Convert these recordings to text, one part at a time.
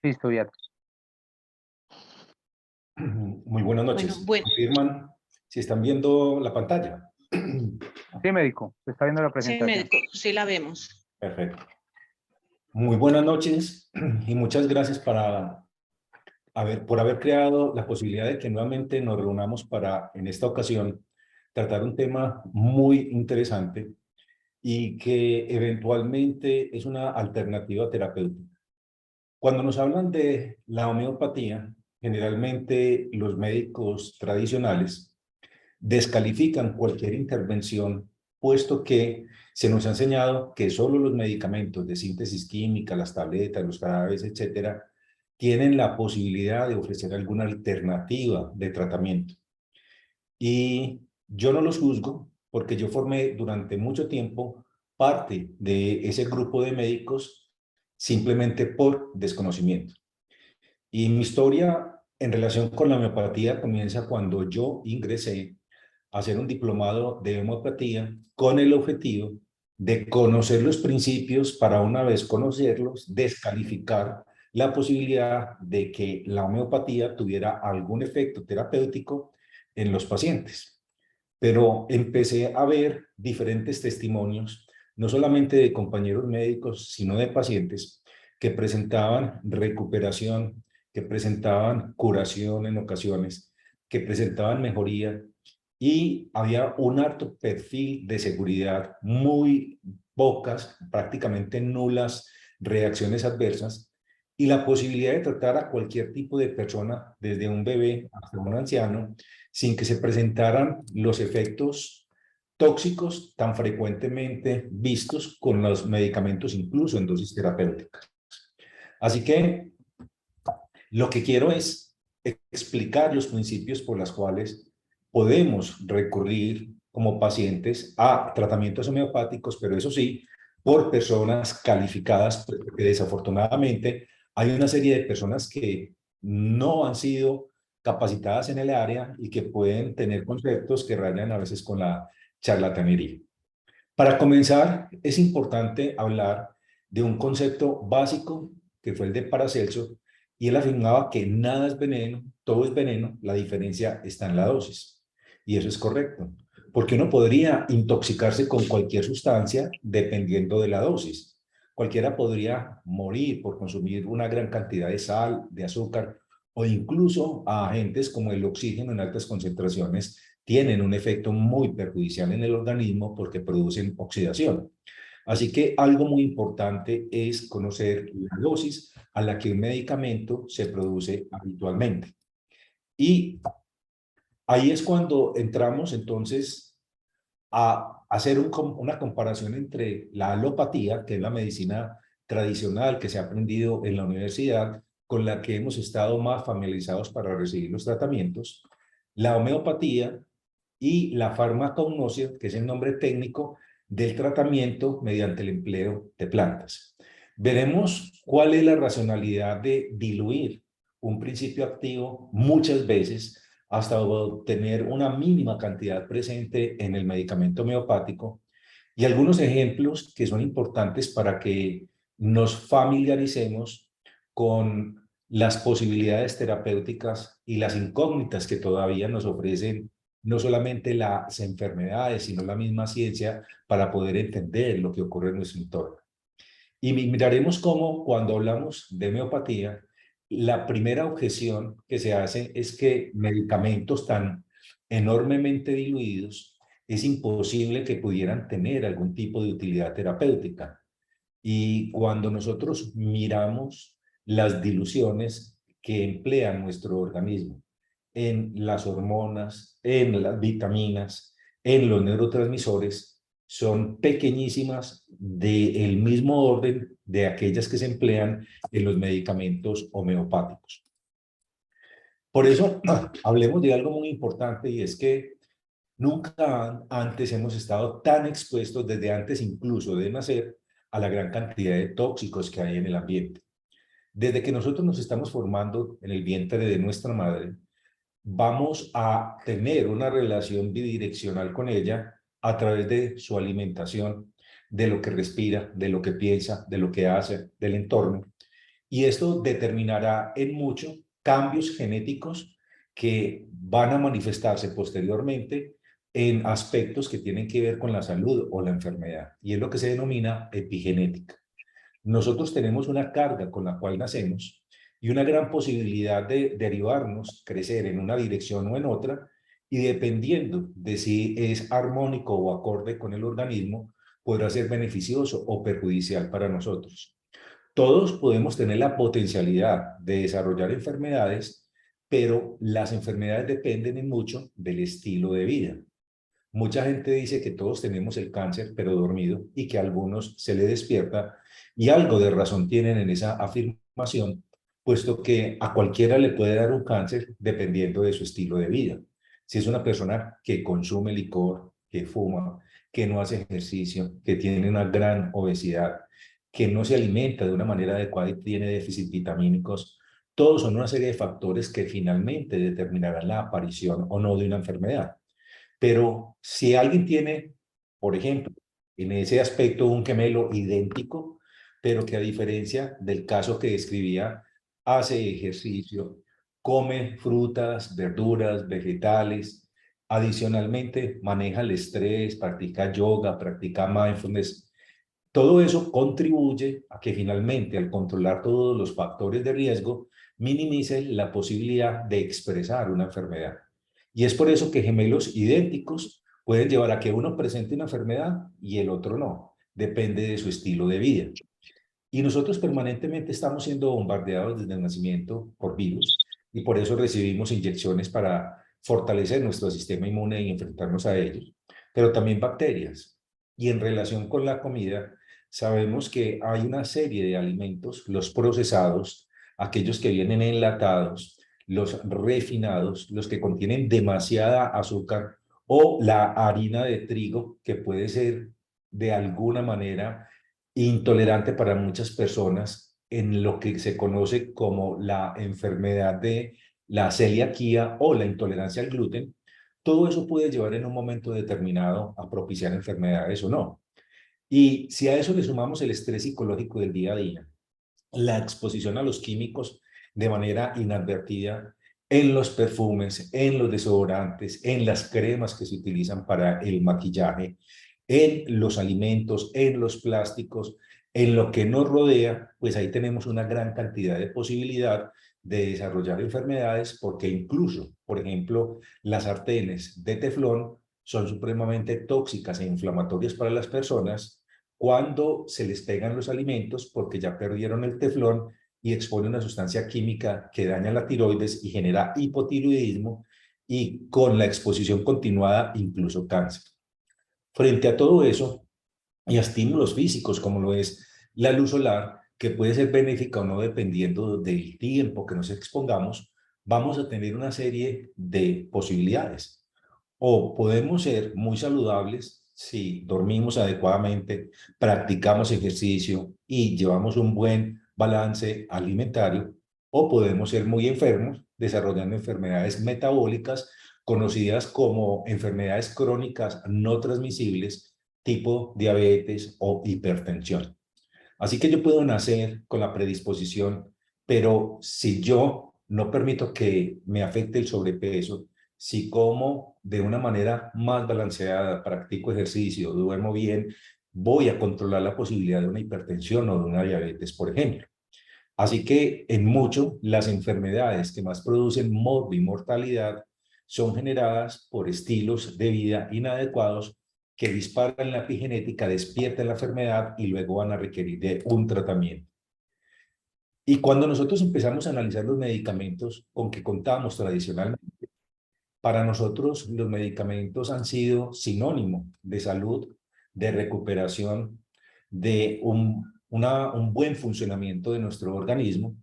Listo, bien. Muy buenas noches. Bueno, ¿Confirman si están viendo la pantalla? Sí, médico, se está viendo la sí, presentación. médico, sí la vemos. Perfecto. Muy buenas noches y muchas gracias por haber creado la posibilidad de que nuevamente nos reunamos para, en esta ocasión, tratar un tema muy interesante y que eventualmente es una alternativa terapéutica. Cuando nos hablan de la homeopatía, generalmente los médicos tradicionales descalifican cualquier intervención, puesto que se nos ha enseñado que solo los medicamentos de síntesis química, las tabletas, los jarabes, etcétera, tienen la posibilidad de ofrecer alguna alternativa de tratamiento. Y yo no los juzgo porque yo formé durante mucho tiempo parte de ese grupo de médicos simplemente por desconocimiento. Y mi historia en relación con la homeopatía comienza cuando yo ingresé a hacer un diplomado de homeopatía con el objetivo de conocer los principios para, una vez conocerlos, descalificar la posibilidad de que la homeopatía tuviera algún efecto terapéutico en los pacientes. Pero empecé a ver diferentes testimonios, no solamente de compañeros médicos, sino de pacientes que presentaban recuperación, que presentaban curación en ocasiones, que presentaban mejoría, y había un alto perfil de seguridad, muy pocas, prácticamente nulas reacciones adversas, y la posibilidad de tratar a cualquier tipo de persona, desde un bebé hasta un anciano, sin que se presentaran los efectos tóxicos tan frecuentemente vistos con los medicamentos, incluso en dosis terapéuticas. Así que lo que quiero es explicar los principios por los cuales podemos recurrir como pacientes a tratamientos homeopáticos, pero eso sí, por personas calificadas, porque desafortunadamente hay una serie de personas que no han sido capacitadas en el área y que pueden tener conceptos que rayan a veces con la charlatanería. Para comenzar, es importante hablar de un concepto básico que fue el de Paracelso, y él afirmaba que nada es veneno, todo es veneno, la diferencia está en la dosis. Y eso es correcto, porque uno podría intoxicarse con cualquier sustancia dependiendo de la dosis. Cualquiera podría morir por consumir una gran cantidad de sal, de azúcar, o incluso a agentes como el oxígeno en altas concentraciones tienen un efecto muy perjudicial en el organismo porque producen oxidación. Así que algo muy importante es conocer la dosis a la que un medicamento se produce habitualmente. Y ahí es cuando entramos entonces a hacer una comparación entre la alopatía, que es la medicina tradicional que se ha aprendido en la universidad, con la que hemos estado más familiarizados para recibir los tratamientos, la homeopatía y la farmacognosia, que es el nombre técnico del tratamiento mediante el empleo de plantas. Veremos cuál es la racionalidad de diluir un principio activo muchas veces hasta obtener una mínima cantidad presente en el medicamento homeopático, y algunos ejemplos que son importantes para que nos familiaricemos con las posibilidades terapéuticas y las incógnitas que todavía nos ofrecen no solamente las enfermedades, sino la misma ciencia para poder entender lo que ocurre en nuestro entorno. Y miraremos cómo, cuando hablamos de homeopatía, la primera objeción que se hace es que medicamentos tan enormemente diluidos es imposible que pudieran tener algún tipo de utilidad terapéutica. Y cuando nosotros miramos las diluciones que emplea nuestro organismo en las hormonas, en las vitaminas, en los neurotransmisores, son pequeñísimas, del mismo orden de aquellas que se emplean en los medicamentos homeopáticos. Por eso, hablemos de algo muy importante, y es que nunca antes hemos estado tan expuestos, desde antes incluso de nacer, a la gran cantidad de tóxicos que hay en el ambiente. Desde que nosotros nos estamos formando en el vientre de nuestra madre, vamos a tener una relación bidireccional con ella a través de su alimentación, de lo que respira, de lo que piensa, de lo que hace, del entorno. y esto determinará en mucho cambios genéticos que van a manifestarse posteriormente en aspectos que tienen que ver con la salud o la enfermedad, y es lo que se denomina epigenética. Nosotros tenemos una carga con la cual nacemos y una gran posibilidad de derivarnos, crecer en una dirección o en otra, y dependiendo de si es armónico o acorde con el organismo, podrá ser beneficioso o perjudicial para nosotros. Todos podemos tener la potencialidad de desarrollar enfermedades, pero las enfermedades dependen en mucho del estilo de vida. Mucha gente dice que todos tenemos el cáncer, pero dormido, y que a algunos se le despierta, y algo de razón tienen en esa afirmación, puesto que a cualquiera le puede dar un cáncer dependiendo de su estilo de vida. Si es una persona que consume licor, que fuma, que no hace ejercicio, que tiene una gran obesidad, que no se alimenta de una manera adecuada y tiene déficit vitamínicos, todos son una serie de factores que finalmente determinarán la aparición o no de una enfermedad. Pero si alguien tiene, por ejemplo, en ese aspecto un gemelo idéntico, pero que a diferencia del caso que describía, hace ejercicio, come frutas, verduras, vegetales, adicionalmente maneja el estrés, practica yoga, practica mindfulness, todo eso contribuye a que finalmente, al controlar todos los factores de riesgo, minimice la posibilidad de expresar una enfermedad. Y es por eso que gemelos idénticos pueden llevar a que uno presente una enfermedad y el otro no. Depende de su estilo de vida. Y nosotros permanentemente estamos siendo bombardeados desde el nacimiento por virus y por eso recibimos inyecciones para fortalecer nuestro sistema inmune y enfrentarnos a ellos, pero también bacterias. Y en relación con la comida, sabemos que hay una serie de alimentos, los procesados, aquellos que vienen enlatados, los refinados, los que contienen demasiada azúcar o la harina de trigo, que puede ser de alguna manera intolerante para muchas personas en lo que se conoce como la enfermedad de la celiaquía o la intolerancia al gluten. Todo eso puede llevar en un momento determinado a propiciar enfermedades o no. Y si a eso le sumamos el estrés psicológico del día a día, la exposición a los químicos de manera inadvertida en los perfumes, en los desodorantes, en las cremas que se utilizan para el maquillaje, en los alimentos, en los plásticos, en lo que nos rodea, pues ahí tenemos una gran cantidad de posibilidad de desarrollar enfermedades, porque incluso, por ejemplo, las sartenes de teflón son supremamente tóxicas e inflamatorias para las personas cuando se les pegan los alimentos porque ya perdieron el teflón y expone una sustancia química que daña la tiroides y genera hipotiroidismo, y con la exposición continuada incluso cáncer. Frente a todo eso y a estímulos físicos como lo es la luz solar, que puede ser benéfica o no dependiendo del tiempo que nos expongamos, vamos a tener una serie de posibilidades. O podemos ser muy saludables si dormimos adecuadamente, practicamos ejercicio y llevamos un buen balance alimentario, o podemos ser muy enfermos desarrollando enfermedades metabólicas conocidas como enfermedades crónicas no transmisibles tipo diabetes o hipertensión. Así que yo puedo nacer con la predisposición, pero si yo no permito que me afecte el sobrepeso, si como de una manera más balanceada, practico ejercicio, duermo bien, voy a controlar la posibilidad de una hipertensión o de una diabetes, por ejemplo. Así que en mucho, las enfermedades que más producen mortalidad son generadas por estilos de vida inadecuados que disparan la epigenética, despiertan la enfermedad y luego van a requerir de un tratamiento. Y cuando nosotros empezamos a analizar los medicamentos con que contábamos tradicionalmente, para nosotros los medicamentos han sido sinónimo de salud, de recuperación, de un buen funcionamiento de nuestro organismo,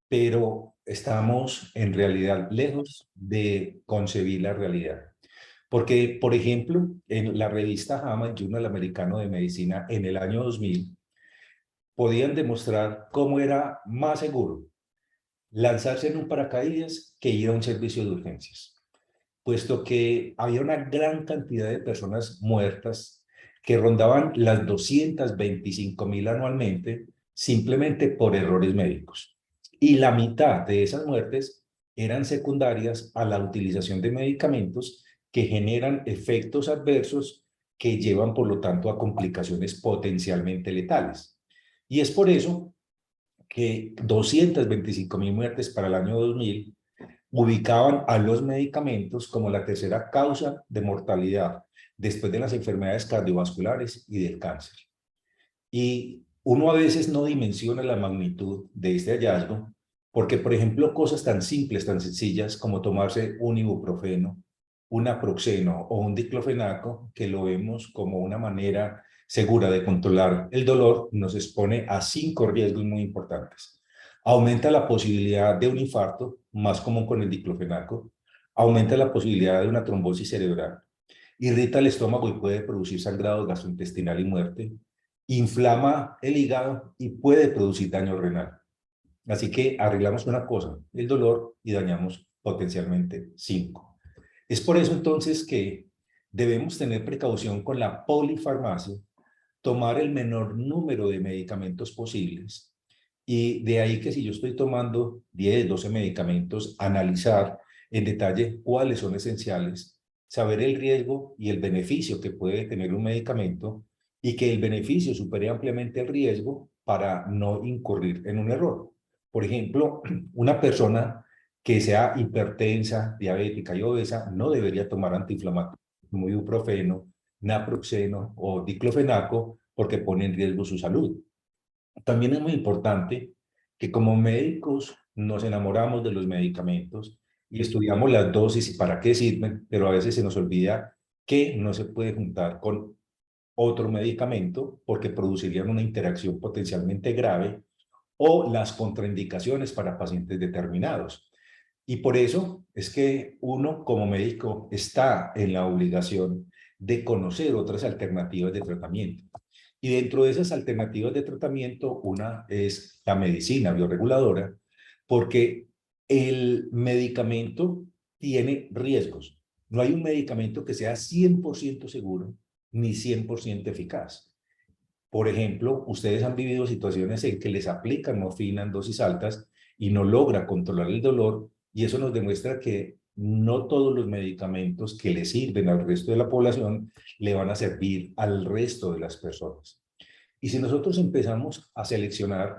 pero estamos en realidad lejos de concebir la realidad. Porque, por ejemplo, en la revista JAMA, Journal Americano de Medicina, en el año 2000, podían demostrar cómo era más seguro lanzarse en un paracaídas que ir a un servicio de urgencias, puesto que había una gran cantidad de personas muertas que rondaban las 225.000 anualmente simplemente por errores médicos. y la mitad de esas muertes eran secundarias a la utilización de medicamentos que generan efectos adversos que llevan, por lo tanto, a complicaciones potencialmente letales. Y es por eso que 225.000 muertes para el año 2000 ubicaban a los medicamentos como la tercera causa de mortalidad después de las enfermedades cardiovasculares y del cáncer. Y uno a veces no dimensiona la magnitud de este hallazgo, porque, por ejemplo, cosas tan simples, tan sencillas como tomarse un ibuprofeno, un naproxeno o un diclofenaco, que lo vemos como una manera segura de controlar el dolor, nos expone a 5 riesgos muy importantes. Aumenta la posibilidad de un infarto, más común con el diclofenaco, aumenta la posibilidad de una trombosis cerebral, irrita el estómago y puede producir sangrado gastrointestinal y muerte, inflama el hígado y puede producir daño renal. Así que arreglamos una cosa, el dolor, y dañamos potencialmente 5. Es por eso entonces que debemos tener precaución con la polifarmacia, tomar el menor número de medicamentos posibles, y de ahí que si yo estoy tomando 10, 12 medicamentos, analizar en detalle cuáles son esenciales, saber el riesgo y el beneficio que puede tener un medicamento y que el beneficio supere ampliamente el riesgo para no incurrir en un error. Por ejemplo, una persona que sea hipertensa, diabética y obesa no debería tomar antiinflamatorios como ibuprofeno, naproxeno o diclofenaco porque pone en riesgo su salud. También es muy importante que como médicos nos enamoramos de los medicamentos y estudiamos las dosis y para qué sirven, pero a veces se nos olvida que no se puede juntar con otro medicamento porque producirían una interacción potencialmente grave o las contraindicaciones para pacientes determinados. Y por eso es que uno como médico está en la obligación de conocer otras alternativas de tratamiento. Y dentro de esas alternativas de tratamiento, una es la medicina bioreguladora, porque el medicamento tiene riesgos. No hay un medicamento que sea 100% seguro ni 100% eficaz. Por ejemplo, ustedes han vivido situaciones en que les aplican morfina en dosis altas y no logra controlar el dolor, y eso nos demuestra que no todos los medicamentos que le sirven al resto de la población le van a servir al resto de las personas. Y si nosotros empezamos a seleccionar,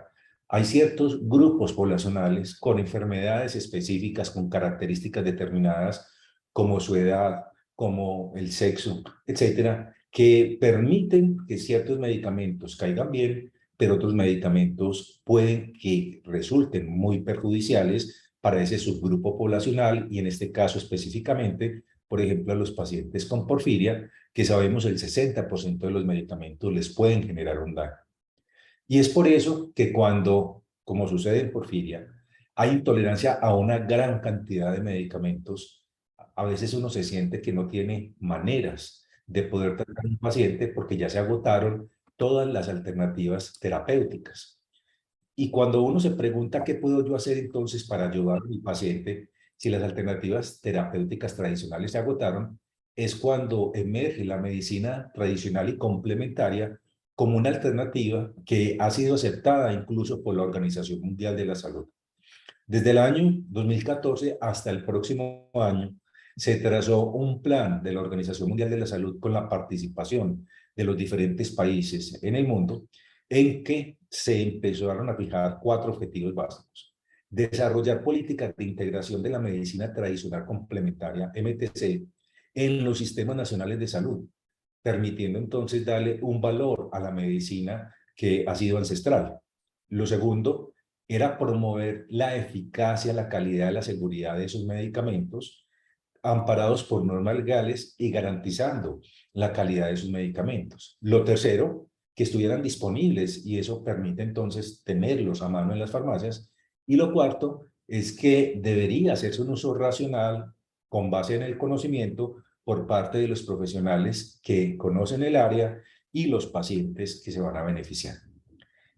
hay ciertos grupos poblacionales con enfermedades específicas, con características determinadas, como su edad, como el sexo, etcétera, que permiten que ciertos medicamentos caigan bien, pero otros medicamentos pueden que resulten muy perjudiciales para ese subgrupo poblacional y en este caso específicamente, por ejemplo, a los pacientes con porfiria, que sabemos el 60% de los medicamentos les pueden generar un daño. Y es por eso que cuando, como sucede en porfiria, hay intolerancia a una gran cantidad de medicamentos, a veces uno se siente que no tiene maneras de poder tratar a un paciente porque ya se agotaron todas las alternativas terapéuticas. Y cuando uno se pregunta qué puedo yo hacer entonces para ayudar a mi paciente, si las alternativas terapéuticas tradicionales se agotaron, es cuando emerge la medicina tradicional y complementaria como una alternativa que ha sido aceptada incluso por la Organización Mundial de la Salud. Desde el año 2014 hasta el próximo año, se trazó un plan de la Organización Mundial de la Salud con la participación de los diferentes países en el mundo, en que se empezaron a fijar 4 objetivos básicos. Desarrollar políticas de integración de la medicina tradicional complementaria, MTC, en los sistemas nacionales de salud, permitiendo entonces darle un valor a la medicina que ha sido ancestral. Lo segundo era promover la eficacia, la calidad y la seguridad de esos medicamentos, amparados por normas legales y garantizando la calidad de sus medicamentos. Lo tercero, que estuvieran disponibles y eso permite entonces tenerlos a mano en las farmacias. Y lo cuarto es que debería hacerse un uso racional con base en el conocimiento por parte de los profesionales que conocen el área y los pacientes que se van a beneficiar.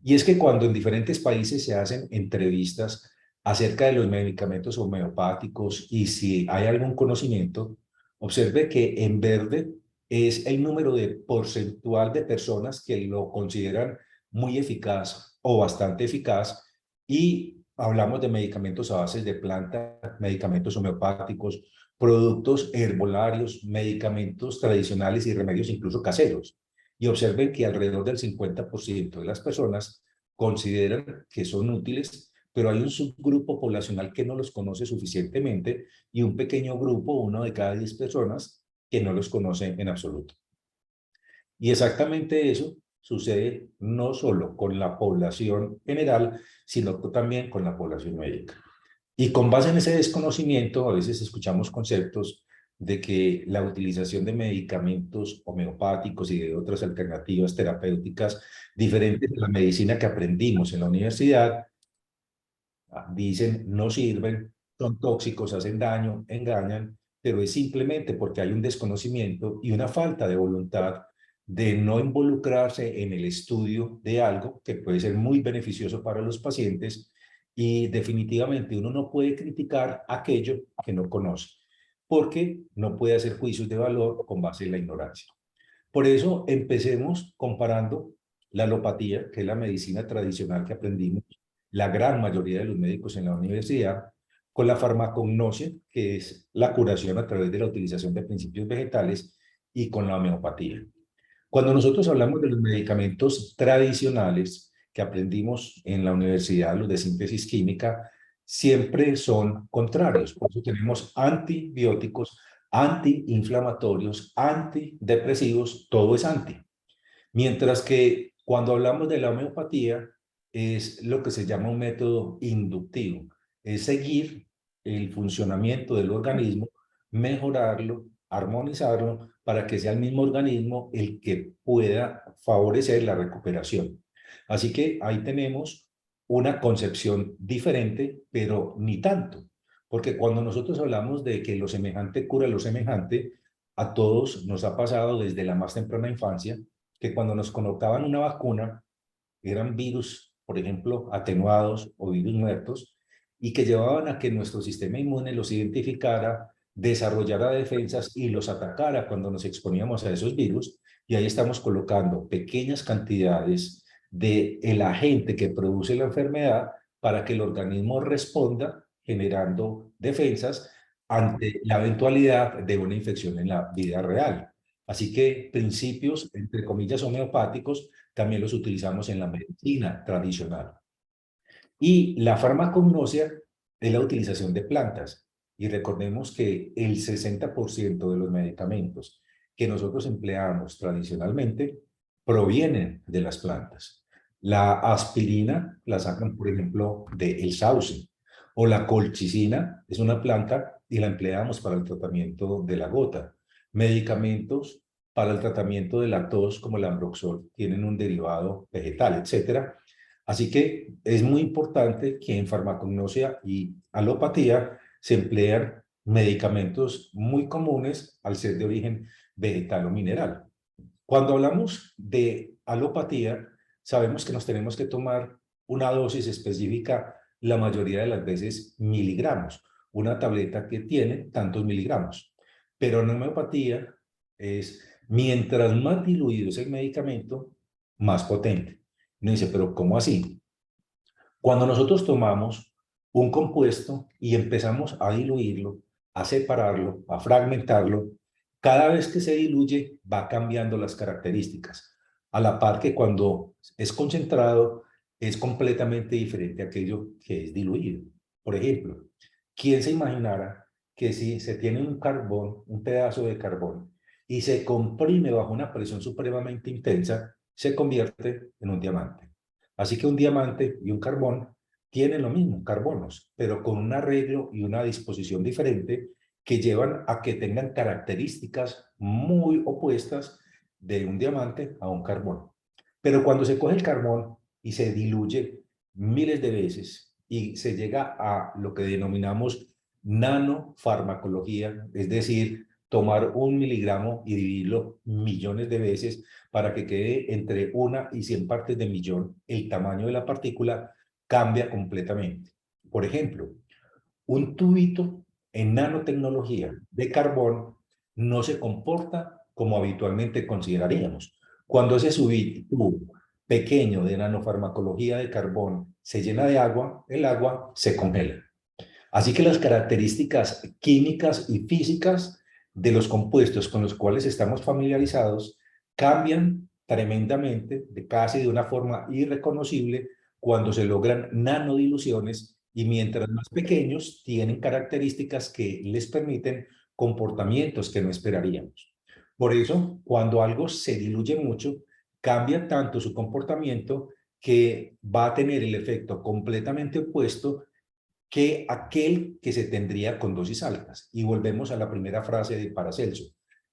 Y es que cuando en diferentes países se hacen entrevistas acerca de los medicamentos homeopáticos y si hay algún conocimiento, observe que en verde es el número de porcentual de personas que lo consideran muy eficaz o bastante eficaz, y hablamos de medicamentos a base de planta, medicamentos homeopáticos, productos herbolarios, medicamentos tradicionales y remedios incluso caseros. Y observen que alrededor del 50% de las personas consideran que son útiles, pero hay un subgrupo poblacional que no los conoce suficientemente y un pequeño grupo, 1 de cada 10 personas, que no los conoce en absoluto. Y exactamente eso sucede no solo con la población general, sino también con la población médica. Y con base en ese desconocimiento, a veces escuchamos conceptos de que la utilización de medicamentos homeopáticos y de otras alternativas terapéuticas diferentes de la medicina que aprendimos en la universidad, dicen no sirven, son tóxicos, hacen daño, engañan, pero es simplemente porque hay un desconocimiento y una falta de voluntad de no involucrarse en el estudio de algo que puede ser muy beneficioso para los pacientes, y definitivamente uno no puede criticar aquello que no conoce, porque no puede hacer juicios de valor con base en la ignorancia. Por eso empecemos comparando la alopatía, que es la medicina tradicional que aprendimos la gran mayoría de los médicos en la universidad, con la farmacognosia, que es la curación a través de la utilización de principios vegetales, y con la homeopatía. Cuando nosotros hablamos de los medicamentos tradicionales que aprendimos en la universidad, los de síntesis química, siempre son contrarios. Por eso tenemos antibióticos, antiinflamatorios, antidepresivos, todo es anti. Mientras que cuando hablamos de la homeopatía, es lo que se llama un método inductivo, es seguir el funcionamiento del organismo, mejorarlo, armonizarlo, para que sea el mismo organismo el que pueda favorecer la recuperación. Así que ahí tenemos una concepción diferente, pero ni tanto, porque cuando nosotros hablamos de que lo semejante cura lo semejante, a todos nos ha pasado desde la más temprana infancia que cuando nos colocaban una vacuna eran virus, por ejemplo, atenuados o virus muertos, y que llevaban a que nuestro sistema inmune los identificara, desarrollara defensas y los atacara cuando nos exponíamos a esos virus. Y ahí estamos colocando pequeñas cantidades de el agente que produce la enfermedad para que el organismo responda generando defensas ante la eventualidad de una infección en la vida real. Así que principios, entre comillas, homeopáticos, también los utilizamos en la medicina tradicional. Y la farmacognosia es la utilización de plantas. Y recordemos que el 60% de los medicamentos que nosotros empleamos tradicionalmente provienen de las plantas. La aspirina la sacan, por ejemplo, del sauce, o la colchicina es una planta y la empleamos para el tratamiento de la gota. Medicamentos para el tratamiento de la tos, como el Ambroxol, tienen un derivado vegetal, etcétera. Así que es muy importante que en farmacognosia y alopatía se emplean medicamentos muy comunes al ser de origen vegetal o mineral. Cuando hablamos de alopatía, sabemos que nos tenemos que tomar una dosis específica, la mayoría de las veces miligramos, una tableta que tiene tantos miligramos. Pero en homeopatía es, mientras más diluido es el medicamento, más potente. Uno dice, pero ¿cómo así? Cuando nosotros tomamos un compuesto y empezamos a diluirlo, a separarlo, a fragmentarlo, cada vez que se diluye va cambiando las características, a la par que cuando es concentrado es completamente diferente a aquello que es diluido. Por ejemplo, ¿quién se imaginara que si se tiene un carbón, un pedazo de carbón, y se comprime bajo una presión supremamente intensa, se convierte en un diamante? Así que un diamante y un carbón tienen lo mismo, carbonos, pero con un arreglo y una disposición diferente que llevan a que tengan características muy opuestas de un diamante a un carbón. Pero cuando se coge el carbón y se diluye miles de veces y se llega a lo que denominamos nanofarmacología, es decir, tomar 1 miligramo y dividirlo millones de veces para que quede entre 1 y 100 partes de millón, el tamaño de la partícula cambia completamente. Por ejemplo, un tubito en nanotecnología de carbón no se comporta como habitualmente consideraríamos. Cuando ese tubo pequeño de nanofarmacología de carbón se llena de agua, el agua se congela. Así que las características químicas y físicas de los compuestos con los cuales estamos familiarizados cambian tremendamente, casi de una forma irreconocible, cuando se logran nanodiluciones y mientras más pequeños tienen características que les permiten comportamientos que no esperaríamos. Por eso, cuando algo se diluye mucho, cambia tanto su comportamiento que va a tener el efecto completamente opuesto que aquel que se tendría con dosis altas. Y volvemos a la primera frase de Paracelso.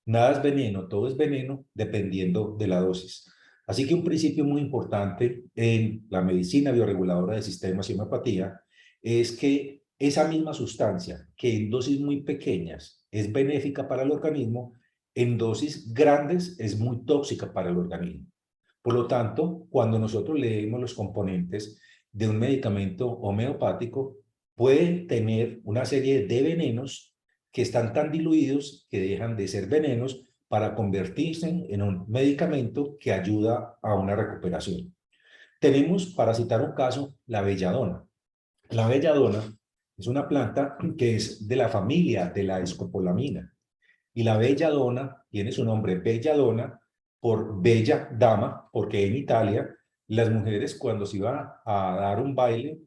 Nada es veneno, todo es veneno dependiendo de la dosis. Así que un principio muy importante en la medicina bioreguladora de sistemas y homeopatía es que esa misma sustancia que en dosis muy pequeñas es benéfica para el organismo, en dosis grandes es muy tóxica para el organismo. Por lo tanto, cuando nosotros leemos los componentes de un medicamento homeopático, puede tener una serie de venenos que están tan diluidos que dejan de ser venenos para convertirse en un medicamento que ayuda a una recuperación. Tenemos, para citar un caso, la belladona. La belladona es una planta que es de la familia de la escopolamina. Y la belladona tiene su nombre belladona por bella dama, porque en Italia las mujeres cuando se iban a dar un baile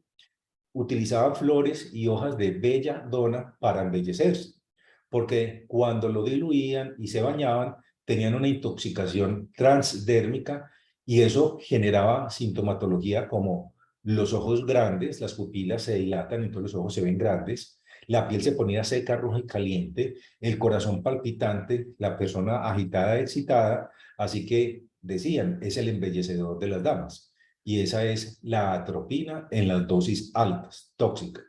utilizaban flores y hojas de belladona para embellecerse, porque cuando lo diluían y se bañaban tenían una intoxicación transdérmica y eso generaba sintomatología como los ojos grandes, las pupilas se dilatan, entonces los ojos se ven grandes, la piel se ponía seca, roja y caliente, el corazón palpitante, la persona agitada, excitada, así que decían, es el embellecedor de las damas y esa es la atropina en las dosis altas, tóxica.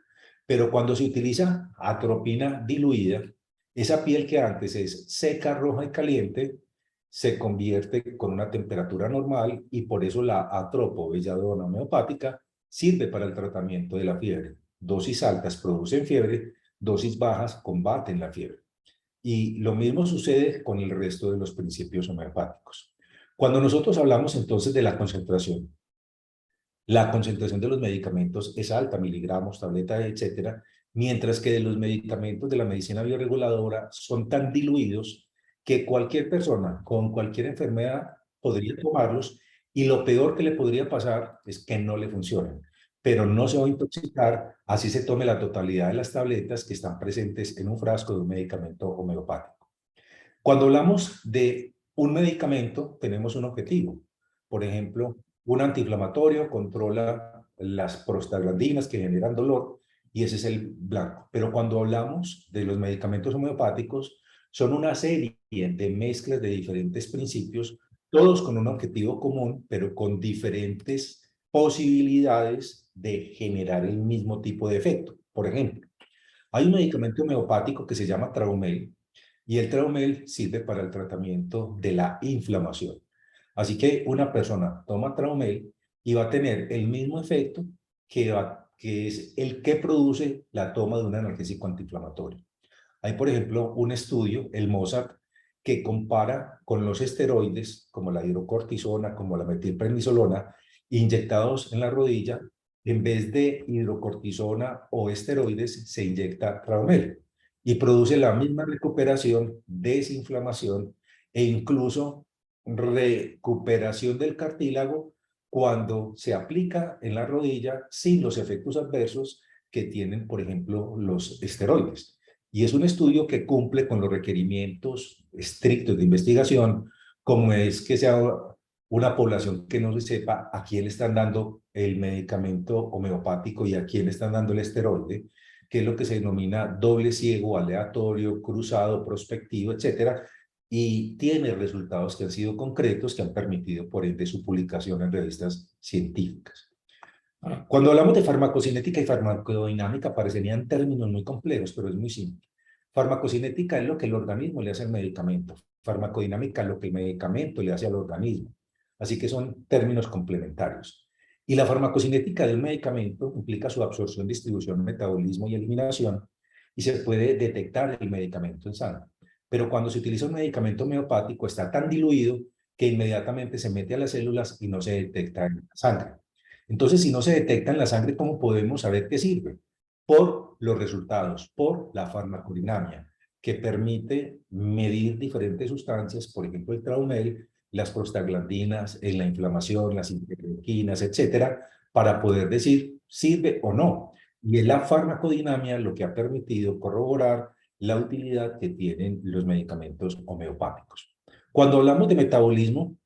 Pero cuando se utiliza atropina diluida, esa piel que antes es seca, roja y caliente, se convierte con una temperatura normal y por eso la belladona homeopática sirve para el tratamiento de la fiebre. Dosis altas producen fiebre, dosis bajas combaten la fiebre. Y lo mismo sucede con el resto de los principios homeopáticos. Cuando nosotros hablamos entonces de la concentración de los medicamentos es alta, miligramos, tabletas, etcétera, mientras que de los medicamentos de la medicina bioreguladora son tan diluidos que cualquier persona con cualquier enfermedad podría tomarlos y lo peor que le podría pasar es que no le funcionen, pero no se va a intoxicar, así se tome la totalidad de las tabletas que están presentes en un frasco de un medicamento homeopático. Cuando hablamos de un medicamento, tenemos un objetivo. Por ejemplo, un antiinflamatorio controla las prostaglandinas que generan dolor y ese es el blanco. Pero cuando hablamos de los medicamentos homeopáticos, son una serie de mezclas de diferentes principios, todos con un objetivo común, pero con diferentes posibilidades de generar el mismo tipo de efecto. Por ejemplo, hay un medicamento homeopático que se llama Traumel, y el Traumel sirve para el tratamiento de la inflamación. Así que una persona toma Traumel y va a tener el mismo efecto que es el que produce la toma de un analgésico antiinflamatorio. Hay, por ejemplo, un estudio, el Mozart, que compara con los esteroides, como la hidrocortisona, como la metilprednisolona, inyectados en la rodilla, en vez de hidrocortisona o esteroides, se inyecta Traumel y produce la misma recuperación, desinflamación e incluso recuperación del cartílago cuando se aplica en la rodilla sin los efectos adversos que tienen, por ejemplo, los esteroides. Y es un estudio que cumple con los requerimientos estrictos de investigación, como es que sea una población que no se sepa a quién le están dando el medicamento homeopático y a quién le están dando el esteroide, que es lo que se denomina doble ciego, aleatorio, cruzado, prospectivo, etcétera, y tiene resultados que han sido concretos, que han permitido, por ende, su publicación en revistas científicas. Cuando hablamos de farmacocinética y farmacodinámica, parecerían términos muy complejos, pero es muy simple. Farmacocinética es lo que el organismo le hace al medicamento. Farmacodinámica es lo que el medicamento le hace al organismo. Así que son términos complementarios. Y la farmacocinética de un medicamento implica su absorción, distribución, metabolismo y eliminación, y se puede detectar el medicamento en sangre. Pero cuando se utiliza un medicamento homeopático está tan diluido que inmediatamente se mete a las células y no se detecta en la sangre. Entonces, si no se detecta en la sangre, ¿cómo podemos saber qué sirve? Por los resultados, por la farmacodinamia, que permite medir diferentes sustancias, por ejemplo, el Traumel, las prostaglandinas, en la inflamación, las interleuquinas, etcétera, para poder decir sirve o no. Y es la farmacodinamia lo que ha permitido corroborar la utilidad que tienen los medicamentos homeopáticos. Cuando hablamos de metabolismo,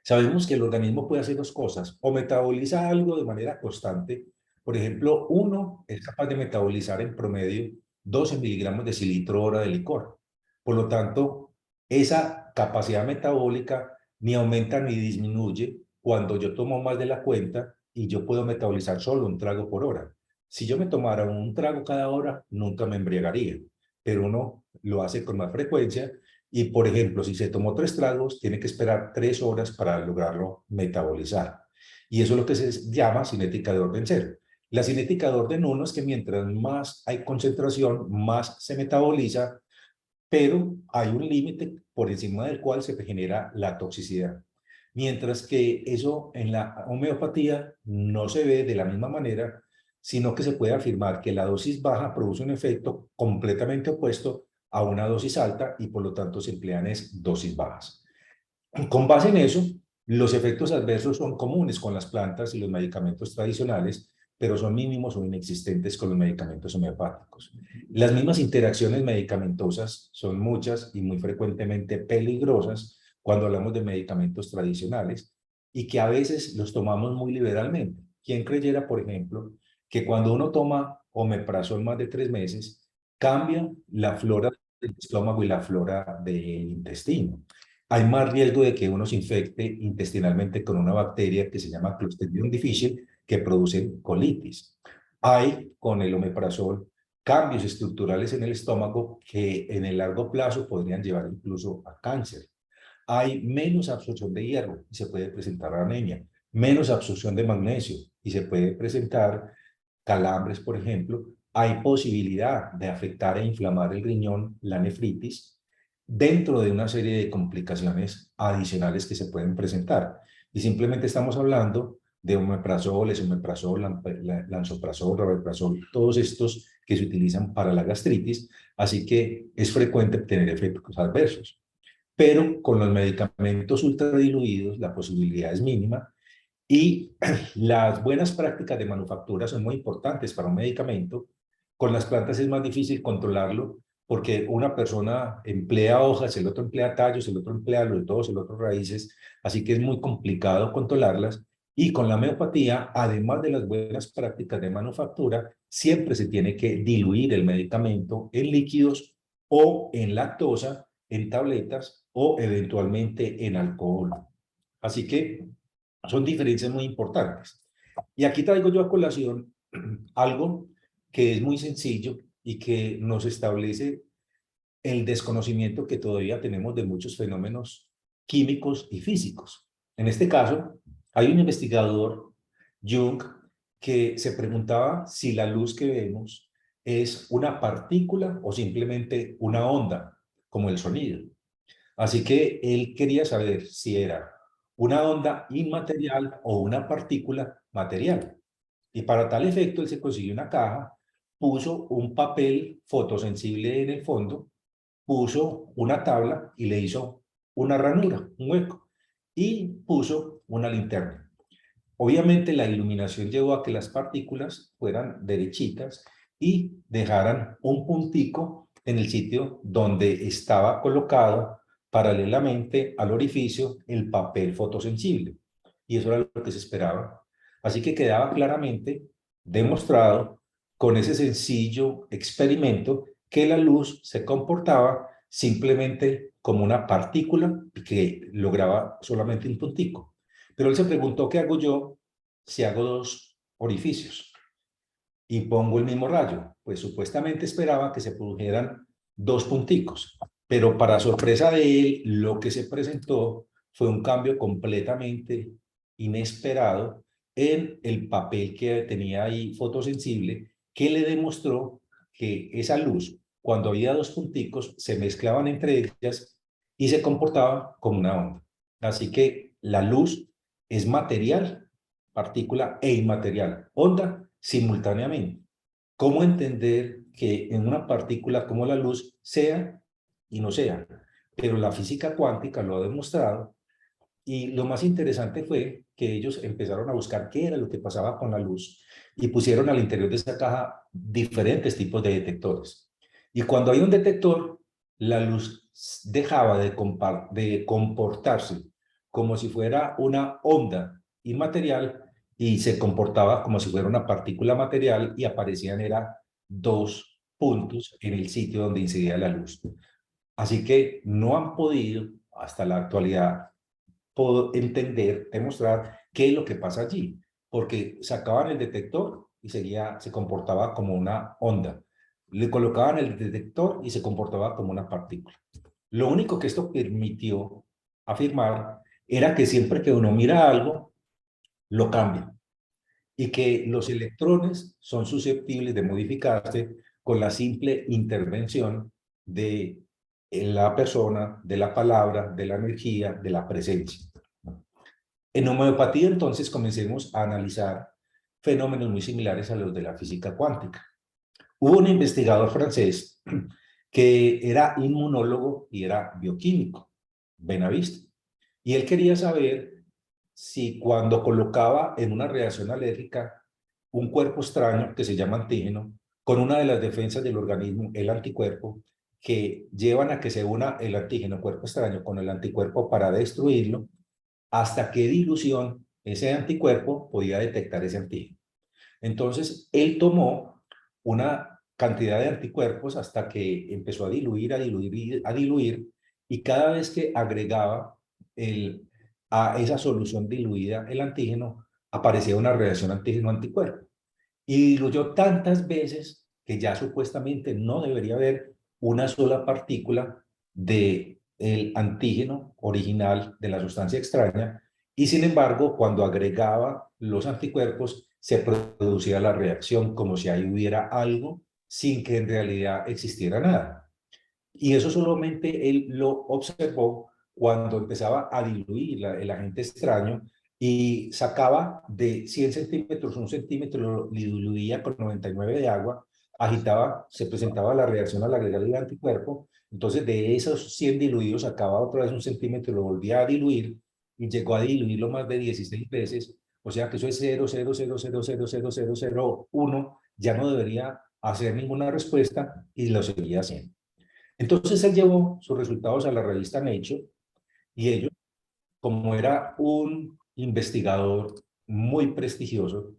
sabemos que el organismo puede hacer dos cosas, o metaboliza algo de manera constante. Por ejemplo, uno es capaz de metabolizar en promedio 12 miligramos de cilitro hora de licor. Por lo tanto, esa capacidad metabólica ni aumenta ni disminuye cuando yo tomo más de la cuenta y yo puedo metabolizar solo un trago por hora. Si yo me tomara un trago cada hora, nunca me embriagaría, pero uno lo hace con más frecuencia y, por ejemplo, si se tomó 3 tragos, tiene que esperar 3 horas para lograrlo metabolizar. Y eso es lo que se llama cinética de orden cero. La cinética de orden uno es que mientras más hay concentración, más se metaboliza, pero hay un límite por encima del cual se genera la toxicidad. Mientras que eso en la homeopatía no se ve de la misma manera, sino que se puede afirmar que la dosis baja produce un efecto completamente opuesto a una dosis alta y por lo tanto se emplean es dosis bajas. Con base en eso, los efectos adversos son comunes con las plantas y los medicamentos tradicionales, pero son mínimos o inexistentes con los medicamentos homeopáticos. Las mismas interacciones medicamentosas son muchas y muy frecuentemente peligrosas cuando hablamos de medicamentos tradicionales y que a veces los tomamos muy liberalmente. ¿Quién creyera, por ejemplo, que cuando uno toma omeprazol más de 3 meses, cambia la flora del estómago y la flora del intestino? Hay más riesgo de que uno se infecte intestinalmente con una bacteria que se llama Clostridium difficile, que produce colitis. Hay con el omeprazol cambios estructurales en el estómago que en el largo plazo podrían llevar incluso a cáncer. Hay menos absorción de hierro y se puede presentar anemia, menos absorción de magnesio y se puede presentar calambres, por ejemplo. Hay posibilidad de afectar e inflamar el riñón, la nefritis, dentro de una serie de complicaciones adicionales que se pueden presentar. Y simplemente estamos hablando de omeprazol, esomeprazol, lansoprazol, rabeprazol, todos estos que se utilizan para la gastritis, así que es frecuente tener efectos adversos. Pero con los medicamentos ultradiluidos la posibilidad es mínima y las buenas prácticas de manufactura son muy importantes para un medicamento. Con las plantas es más difícil controlarlo porque una persona emplea hojas, el otro emplea tallos, el otro emplea los dos, el otro raíces, así que es muy complicado controlarlas. Y con la homeopatía, además de las buenas prácticas de manufactura, siempre se tiene que diluir el medicamento en líquidos o en lactosa, en tabletas o eventualmente en alcohol. Así que son diferencias muy importantes. Y aquí traigo yo a colación algo que es muy sencillo y que nos establece el desconocimiento que todavía tenemos de muchos fenómenos químicos y físicos. En este caso, hay un investigador, Jung, que se preguntaba si la luz que vemos es una partícula o simplemente una onda, como el sonido. Así que él quería saber si era una onda inmaterial o una partícula material. Y para tal efecto, él se consiguió una caja, puso un papel fotosensible en el fondo, puso una tabla y le hizo una ranura, un hueco, y puso una linterna. Obviamente la iluminación llevó a que las partículas fueran derechitas y dejaran un puntico en el sitio donde estaba colocado paralelamente al orificio el papel fotosensible. Y eso era lo que se esperaba. Así que quedaba claramente demostrado con ese sencillo experimento que la luz se comportaba simplemente como una partícula que lograba solamente un puntico. Pero él se preguntó, ¿qué hago yo si hago 2 orificios y pongo el mismo rayo? Pues supuestamente esperaba que se produjeran 2 punticos, pero para sorpresa de él, lo que se presentó fue un cambio completamente inesperado en el papel que tenía ahí fotosensible, que le demostró que esa luz, cuando había 2 punticos, se mezclaban entre ellas y se comportaba como una onda. Así que la luz es material, partícula e inmaterial, onda simultáneamente. ¿Cómo entender que en una partícula como la luz sea y no sea? Pero la física cuántica lo ha demostrado y lo más interesante fue que ellos empezaron a buscar qué era lo que pasaba con la luz y pusieron al interior de esa caja diferentes tipos de detectores. Y cuando hay un detector, la luz dejaba de comportarse como si fuera una onda inmaterial y se comportaba como si fuera una partícula material y aparecían era dos puntos en el sitio donde incidía la luz. Así que no han podido hasta la actualidad puedo entender, demostrar qué es lo que pasa allí, porque sacaban el detector y se comportaba como una onda. Le colocaban el detector y se comportaba como una partícula. Lo único que esto permitió afirmar era que siempre que uno mira algo, lo cambia y que los electrones son susceptibles de modificarse con la simple intervención de la persona, de la palabra, de la energía, de la presencia. En homeopatía, entonces, comencemos a analizar fenómenos muy similares a los de la física cuántica. Hubo un investigador francés que era inmunólogo y era bioquímico, Benaviste, y él quería saber si cuando colocaba en una reacción alérgica un cuerpo extraño que se llama antígeno, con una de las defensas del organismo, el anticuerpo, que llevan a que se una el antígeno cuerpo extraño con el anticuerpo para destruirlo, hasta qué dilución ese anticuerpo podía detectar ese antígeno. Entonces, él tomó una cantidad de anticuerpos hasta que empezó a diluir, a diluir, a diluir, y cada vez que agregaba a esa solución diluida el antígeno, aparecía una reacción antígeno-anticuerpo. Y diluyó tantas veces que ya supuestamente no debería haber una sola partícula de el antígeno original de la sustancia extraña, y sin embargo, cuando agregaba los anticuerpos, se producía la reacción como si ahí hubiera algo sin que en realidad existiera nada. Y eso solamente él lo observó cuando empezaba a diluir el agente extraño y sacaba de 100 centímetros, un centímetro lo diluía con 99 de agua, agitaba, se presentaba la reacción al agregar el anticuerpo, entonces de esos 100 diluidos sacaba otra vez un centímetro, lo volvía a diluir y llegó a diluirlo más de 16 veces, o sea que eso es 0,000000001, ya no debería hacer ninguna respuesta y lo seguía haciendo. Entonces él llevó sus resultados a la revista Nature y ellos, como era un investigador muy prestigioso,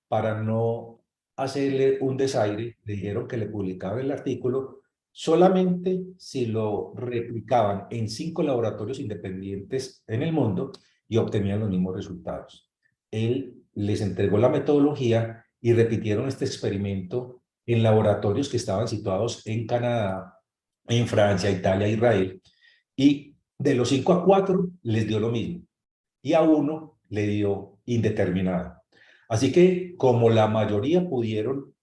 para no hacerle un desaire, le dijeron que le publicaban el artículo solamente si lo replicaban en 5 laboratorios independientes en el mundo y obtenían los mismos resultados. Él les entregó la metodología y repitieron este experimento en laboratorios que estaban situados en Canadá, en Francia, Italia, Israel, y de los 5 a 4 les dio lo mismo y a uno le dio indeterminado. Así que como la mayoría pudieron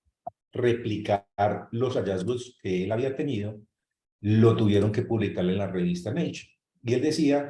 replicar los hallazgos que él había tenido, lo tuvieron que publicar en la revista Nature. Y él decía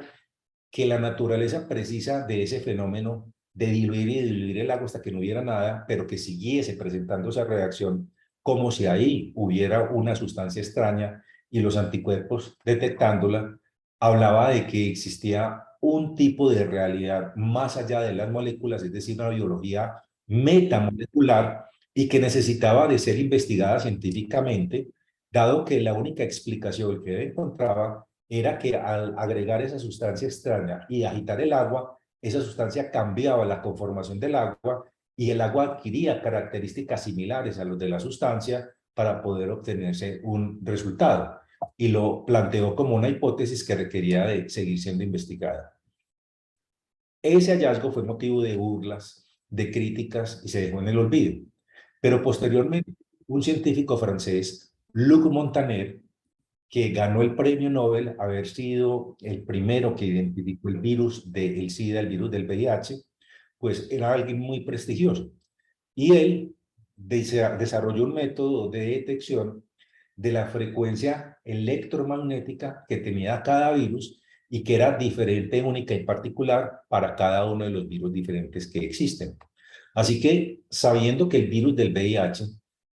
que la naturaleza precisa de ese fenómeno de diluir y diluir el agua hasta que no hubiera nada, pero que siguiese presentando esa reacción como si ahí hubiera una sustancia extraña y los anticuerpos detectándola, hablaba de que existía un tipo de realidad más allá de las moléculas, es decir, una biología metamolecular y que necesitaba de ser investigada científicamente, dado que la única explicación que él encontraba era que al agregar esa sustancia extraña y agitar el agua, esa sustancia cambiaba la conformación del agua y el agua adquiría características similares a los de la sustancia para poder obtenerse un resultado. Y lo planteó como una hipótesis que requería de seguir siendo investigada. Ese hallazgo fue motivo de burlas, de críticas y se dejó en el olvido. Pero posteriormente, un científico francés, Luc Montagnier, que ganó el premio Nobel, haber sido el primero que identificó el virus del SIDA, el virus del VIH, pues era alguien muy prestigioso. Y él desarrolló un método de detección de la frecuencia electromagnética que tenía cada virus y que era diferente, única y particular para cada uno de los virus diferentes que existen. Así que, sabiendo que el virus del VIH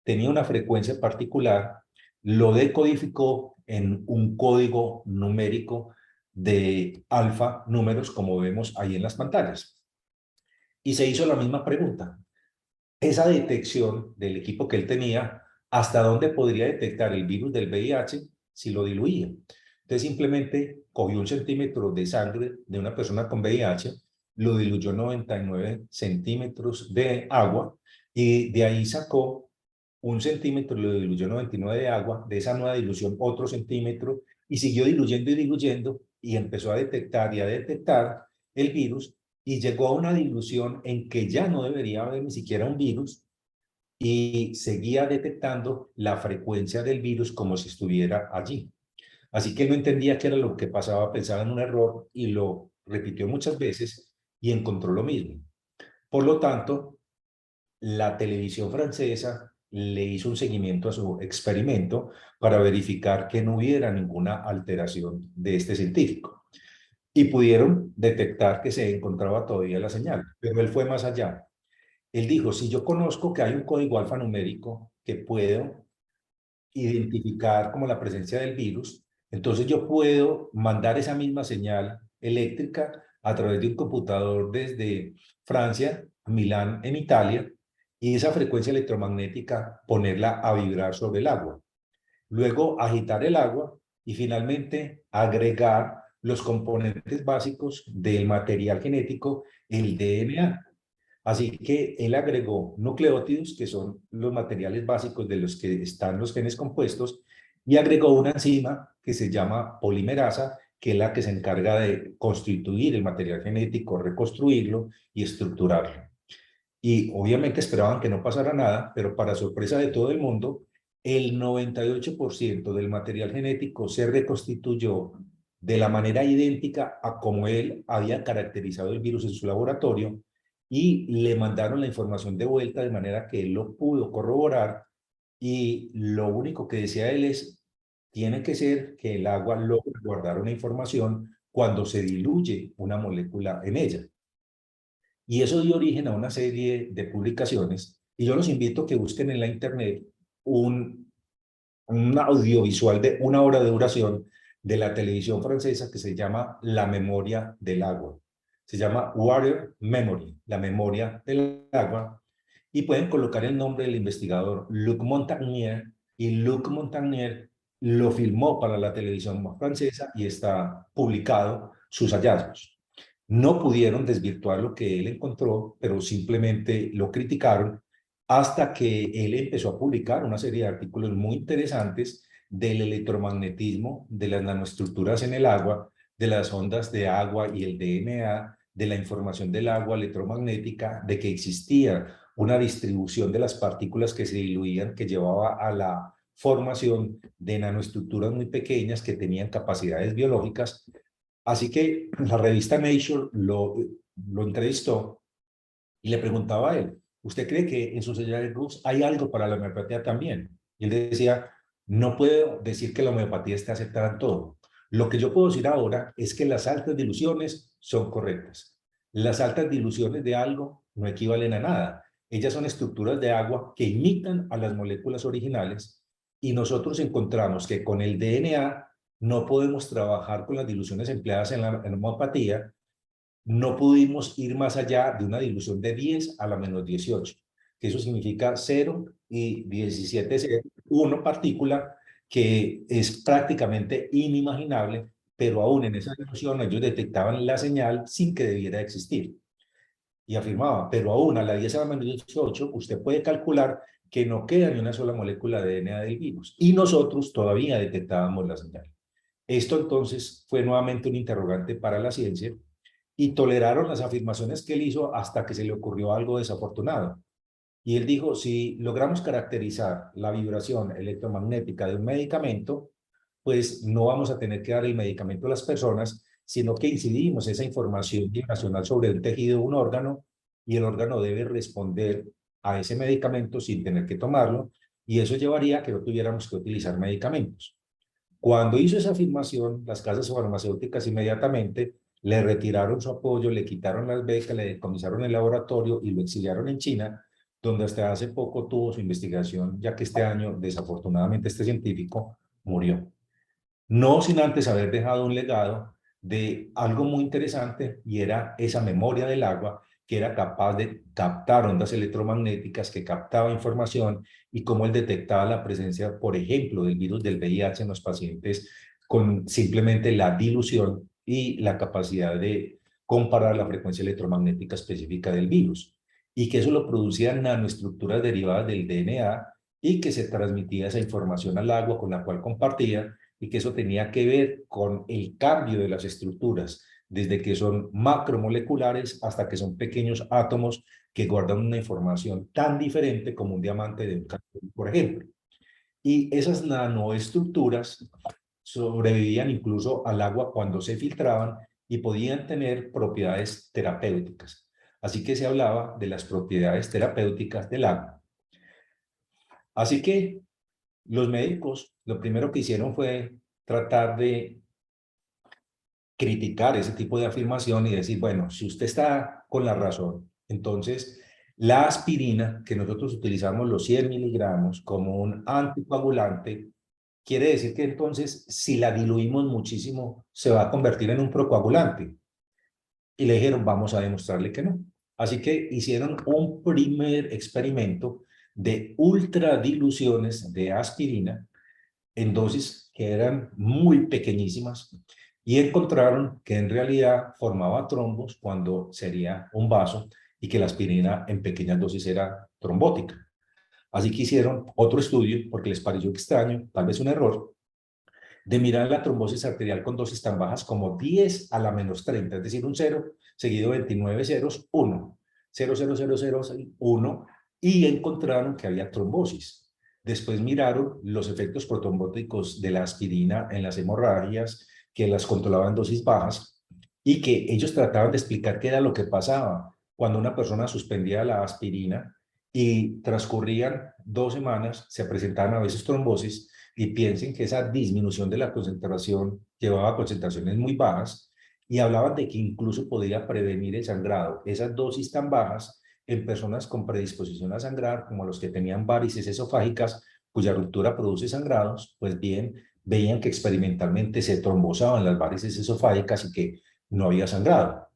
tenía una frecuencia particular, lo decodificó en un código numérico de alfa números, como vemos ahí en las pantallas. Y se hizo la misma pregunta. Esa detección del equipo que él tenía, ¿hasta dónde podría detectar el virus del VIH si lo diluía? Entonces simplemente cogió 1 centímetro de sangre de una persona con VIH, lo diluyó en 99 centímetros de agua y de ahí sacó 1 centímetro, lo diluyó en 99 de agua, de esa nueva dilución otro centímetro y siguió diluyendo y diluyendo y empezó a detectar y a detectar el virus y llegó a una dilución en que ya no debería haber ni siquiera un virus y seguía detectando la frecuencia del virus como si estuviera allí. Así que él no entendía qué era lo que pasaba, pensaba en un error y lo repitió muchas veces y encontró lo mismo. Por lo tanto, la televisión francesa le hizo un seguimiento a su experimento para verificar que no hubiera ninguna alteración de este científico. Y pudieron detectar que se encontraba todavía la señal, pero él fue más allá. Él dijo, si yo conozco que hay un código alfanumérico que puedo identificar como la presencia del virus, entonces yo puedo mandar esa misma señal eléctrica a través de un computador desde Francia a Milán en Italia y esa frecuencia electromagnética ponerla a vibrar sobre el agua. Luego agitar el agua y finalmente agregar los componentes básicos del material genético, el DNA. Así que él agregó nucleótidos, que son los materiales básicos de los que están los genes compuestos, y agregó una enzima que se llama polimerasa, que es la que se encarga de constituir el material genético, reconstruirlo y estructurarlo. Y obviamente esperaban que no pasara nada, pero para sorpresa de todo el mundo, el 98% del material genético se reconstituyó de la manera idéntica a como él había caracterizado el virus en su laboratorio y le mandaron la información de vuelta de manera que él lo pudo corroborar y lo único que decía él es, tiene que ser que el agua logre guardar una información cuando se diluye una molécula en ella. Y eso dio origen a una serie de publicaciones y yo los invito a que busquen en la internet un audiovisual de 1 hora de duración de la televisión francesa que se llama La memoria del agua. Se llama Water Memory, la memoria del agua, y pueden colocar el nombre del investigador Luc Montagnier, y Luc Montagnier lo filmó para la televisión francesa y está publicado sus hallazgos. No pudieron desvirtuar lo que él encontró, pero simplemente lo criticaron hasta que él empezó a publicar una serie de artículos muy interesantes del electromagnetismo, de las nanoestructuras en el agua, de las ondas de agua y el DNA, de la información del agua electromagnética, de que existía una distribución de las partículas que se diluían que llevaba a la formación de nanoestructuras muy pequeñas que tenían capacidades biológicas. Así que la revista Nature lo entrevistó y le preguntaba a él, ¿usted cree que en sus hallazgos hay algo para la homeopatía también? Y él decía, no puedo decir que la homeopatía esté aceptada en todo. Lo que yo puedo decir ahora es que las altas diluciones son correctas. Las altas diluciones de algo no equivalen a nada. Ellas son estructuras de agua que imitan a las moléculas originales y nosotros encontramos que con el DNA no podemos trabajar con las diluciones empleadas en la homeopatía. No pudimos ir más allá de una dilución de 10 a la menos 18, que eso significa 0 y 17, 1 partícula, que es prácticamente inimaginable, pero aún en esa dilución ellos detectaban la señal sin que debiera existir. Y afirmaba, pero aún a la 10 a la menos 18, usted puede calcular que no queda ni una sola molécula de DNA del virus. Y nosotros todavía detectábamos la señal. Esto entonces fue nuevamente un interrogante para la ciencia y toleraron las afirmaciones que él hizo hasta que se le ocurrió algo desafortunado. Y él dijo, si logramos caracterizar la vibración electromagnética de un medicamento, pues no vamos a tener que dar el medicamento a las personas, sino que incidimos esa información vibracional sobre el tejido de un órgano y el órgano debe responder a ese medicamento sin tener que tomarlo y eso llevaría a que no tuviéramos que utilizar medicamentos. Cuando hizo esa afirmación, las casas farmacéuticas inmediatamente le retiraron su apoyo, le quitaron las becas, le decomisaron el laboratorio y lo exiliaron en China, donde hasta hace poco tuvo su investigación, ya que este año, desafortunadamente, este científico murió. No sin antes haber dejado un legado de algo muy interesante, y era esa memoria del agua que era capaz de captar ondas electromagnéticas, que captaba información, y cómo él detectaba la presencia, por ejemplo, del virus del VIH en los pacientes con simplemente la dilución y la capacidad de comparar la frecuencia electromagnética específica del virus, y que eso lo producían nanoestructuras derivadas del DNA, y que se transmitía esa información al agua con la cual compartía, y que eso tenía que ver con el cambio de las estructuras, desde que son macromoleculares hasta que son pequeños átomos que guardan una información tan diferente como un diamante de un cartón, por ejemplo. Y esas nanoestructuras sobrevivían incluso al agua cuando se filtraban y podían tener propiedades terapéuticas. Así que se hablaba de las propiedades terapéuticas del agua. Así que los médicos lo primero que hicieron fue tratar de criticar ese tipo de afirmación y decir, bueno, si usted está con la razón, entonces la aspirina, que nosotros utilizamos los 100 miligramos como un anticoagulante, quiere decir que entonces si la diluimos muchísimo se va a convertir en un procoagulante. Y le dijeron, vamos a demostrarle que no. Así que hicieron un primer experimento de ultradiluciones de aspirina en dosis que eran muy pequeñísimas, y encontraron que en realidad formaba trombos cuando sería un vaso, y que la aspirina en pequeñas dosis era trombótica. Así que hicieron otro estudio porque les pareció extraño, tal vez un error, de mirar la trombosis arterial con dosis tan bajas como 10 a la menos 30, es decir, un 0 seguido de 29 ceros, 1, 0, 0, 0, 0, 1, y encontraron que había trombosis. Después miraron los efectos protrombóticos de la aspirina en las hemorragias, que las controlaban en dosis bajas, y que ellos trataban de explicar qué era lo que pasaba cuando una persona suspendía la aspirina y transcurrían 2 semanas, se presentaban a veces trombosis, y piensen que esa disminución de la concentración llevaba a concentraciones muy bajas, y hablaban de que incluso podía prevenir el sangrado. Esas dosis tan bajas en personas con predisposición a sangrar, como los que tenían varices esofágicas, cuya ruptura produce sangrados, pues bien, veían que experimentalmente se trombosaban las varices esofágicas y que no había sangrado.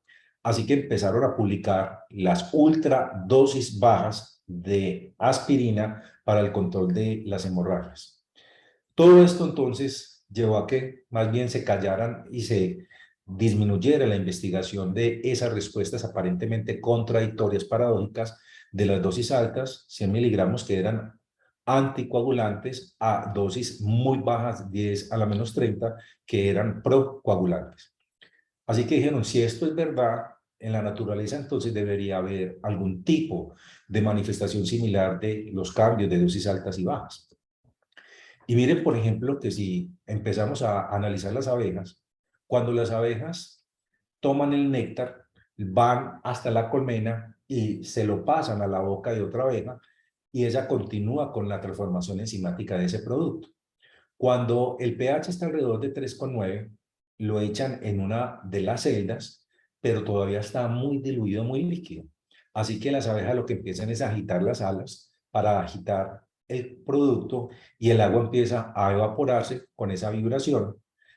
Así que empezaron a publicar las ultra dosis bajas de aspirina para el control de las hemorragias. Todo esto entonces llevó a que más bien se callaran y se disminuyera la investigación de esas respuestas aparentemente contradictorias, paradójicas, de las dosis altas, 100 miligramos, que eran anticoagulantes, a dosis muy bajas, 10 a la menos 30, que eran procoagulantes. Así que dijeron, si esto es verdad, en la naturaleza entonces debería haber algún tipo de manifestación similar de los cambios de dosis altas y bajas. Y miren, por ejemplo, que si empezamos a analizar las abejas, cuando las abejas toman el néctar, van hasta la colmena y se lo pasan a la boca de otra abeja, y ella continúa con la transformación enzimática de ese producto. Cuando el pH está alrededor de 3,9, lo echan en una de las celdas, pero todavía está muy diluido, muy líquido. Así que las abejas lo que empiezan es a agitar las alas para agitar el producto, y el agua empieza a evaporarse con esa vibración,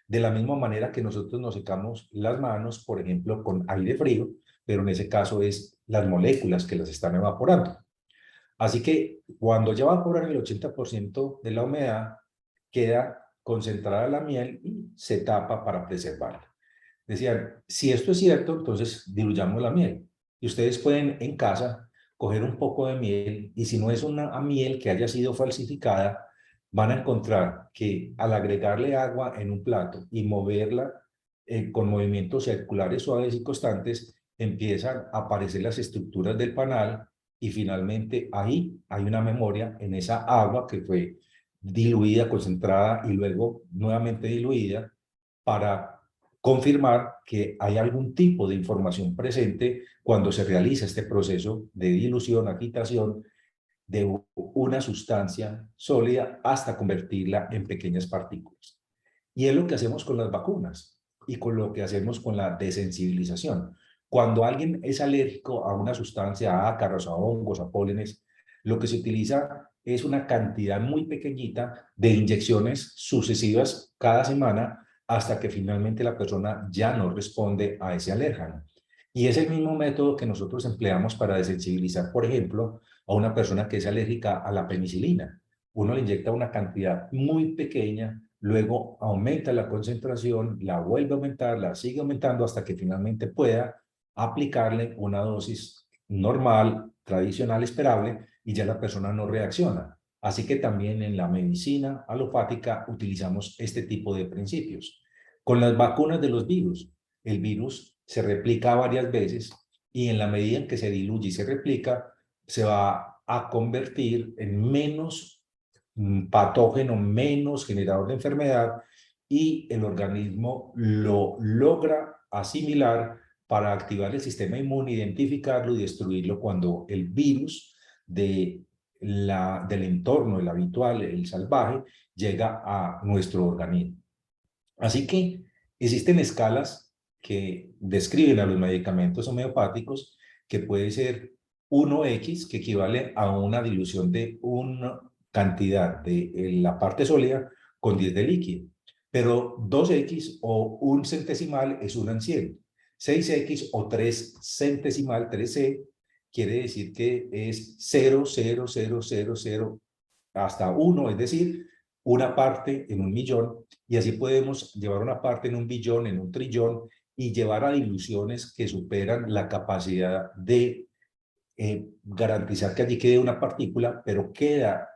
de la misma manera que nosotros nos secamos las manos, por ejemplo, con aire frío, pero en ese caso es las moléculas que las están evaporando. Así que cuando ya evaporan el 80% de la humedad, queda concentrada la miel y se tapa para preservarla. Decían, si esto es cierto, entonces diluyamos la miel. Y ustedes pueden en casa coger un poco de miel, y si no es una miel que haya sido falsificada, van a encontrar que al agregarle agua en un plato y moverla con movimientos circulares suaves y constantes, empiezan a aparecer las estructuras del panal, y finalmente ahí hay una memoria en esa agua que fue diluida, concentrada y luego nuevamente diluida, para confirmar que hay algún tipo de información presente cuando se realiza este proceso de dilución, agitación de una sustancia sólida hasta convertirla en pequeñas partículas. Y es lo que hacemos con las vacunas y con lo que hacemos con la desensibilización. Cuando alguien es alérgico a una sustancia, a ácaros, a hongos, a pólenes, lo que se utiliza es una cantidad muy pequeñita de inyecciones sucesivas cada semana hasta que finalmente la persona ya no responde a ese alérgeno. Y es el mismo método que nosotros empleamos para desensibilizar, por ejemplo, a una persona que es alérgica a la penicilina. Uno le inyecta una cantidad muy pequeña, luego aumenta la concentración, la vuelve a aumentar, la sigue aumentando hasta que finalmente pueda aplicarle una dosis normal, tradicional, esperable, y ya la persona no reacciona. Así que también en la medicina alopática utilizamos este tipo de principios. Con las vacunas de los virus, el virus se replica varias veces y en la medida en que se diluye y se replica, se va a convertir en menos patógeno, menos generador de enfermedad y el organismo lo logra asimilar para activar el sistema inmune, identificarlo y destruirlo cuando el virus del entorno, el habitual, el salvaje, llega a nuestro organismo. Así que existen escalas que describen a los medicamentos homeopáticos que puede ser 1X, que equivale a una dilución de una cantidad de la parte sólida con 10 de líquido. Pero 2X o un centesimal es 1 en 100. 6X o 3 centesimal, 3C, quiere decir que es 0,0000 hasta 1, es decir, una parte en 1.000.000, y así podemos llevar una parte en 1.000.000.000, en 1.000.000.000, y llevar a diluciones que superan la capacidad de garantizar que allí quede una partícula, pero queda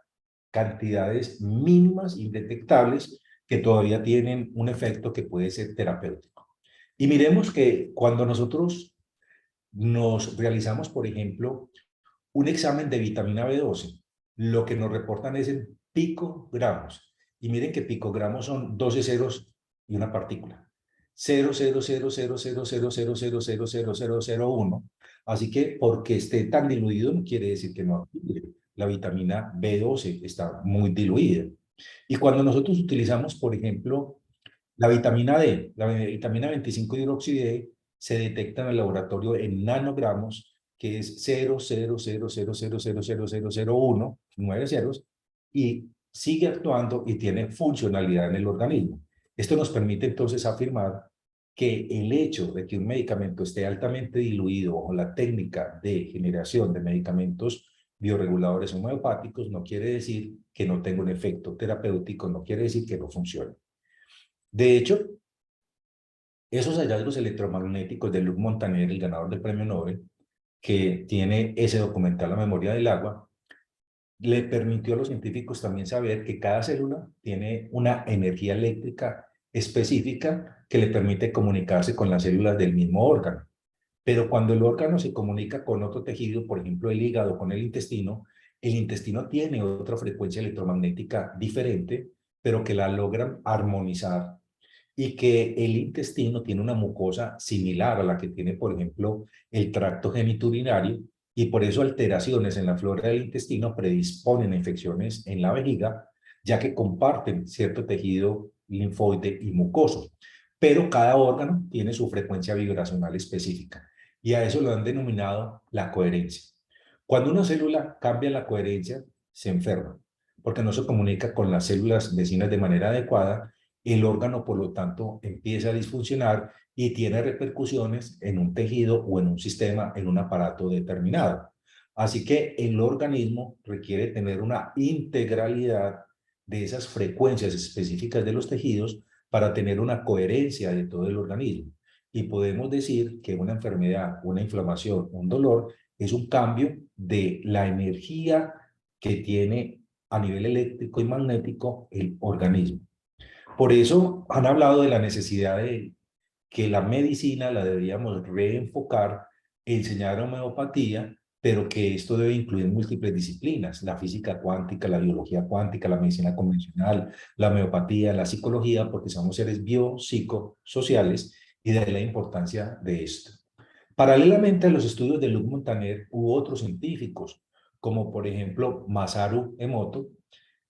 cantidades mínimas, indetectables, que todavía tienen un efecto que puede ser terapéutico. Y miremos que cuando nosotros nos realizamos, por ejemplo, un examen de vitamina B12, lo que nos reportan es en picogramos. Y miren que picogramos son 12 ceros y una partícula. 0,0000000000001. Así que porque esté tan diluido no quiere decir que no active. La vitamina B12 está muy diluida. Y cuando nosotros utilizamos, por ejemplo, la vitamina D, la vitamina 25 hidroxi D, se detecta en el laboratorio en nanogramos, que es 0,000000001, 9 ceros, y sigue actuando y tiene funcionalidad en el organismo. Esto nos permite entonces afirmar que el hecho de que un medicamento esté altamente diluido o la técnica de generación de medicamentos bioreguladores homeopáticos no quiere decir que no tenga un efecto terapéutico, no quiere decir que no funcione. De hecho, esos hallazgos electromagnéticos de Luc Montagnier, el ganador del premio Nobel, que tiene ese documental La memoria del agua, le permitió a los científicos también saber que cada célula tiene una energía eléctrica específica que le permite comunicarse con las células del mismo órgano. Pero cuando el órgano se comunica con otro tejido, por ejemplo el hígado con el intestino tiene otra frecuencia electromagnética diferente, pero que la logran armonizar, y que el intestino tiene una mucosa similar a la que tiene, por ejemplo, el tracto genitourinario, y por eso alteraciones en la flora del intestino predisponen a infecciones en la vejiga, ya que comparten cierto tejido linfoide y mucoso. Pero cada órgano tiene su frecuencia vibracional específica, y a eso lo han denominado la coherencia. Cuando una célula cambia la coherencia, se enferma, porque no se comunica con las células vecinas de manera adecuada. El órgano, por lo tanto, empieza a disfuncionar y tiene repercusiones en un tejido o en un sistema, en un aparato determinado. Así que el organismo requiere tener una integralidad de esas frecuencias específicas de los tejidos para tener una coherencia de todo el organismo. Y podemos decir que una enfermedad, una inflamación, un dolor, es un cambio de la energía que tiene a nivel eléctrico y magnético el organismo. Por eso han hablado de la necesidad de que la medicina la deberíamos reenfocar, enseñar homeopatía, pero que esto debe incluir múltiples disciplinas: la física cuántica, la biología cuántica, la medicina convencional, la homeopatía, la psicología, porque somos seres biopsicosociales, y de ahí la importancia de esto. Paralelamente a los estudios de Luc Montagnier, hubo otros científicos, como por ejemplo Masaru Emoto,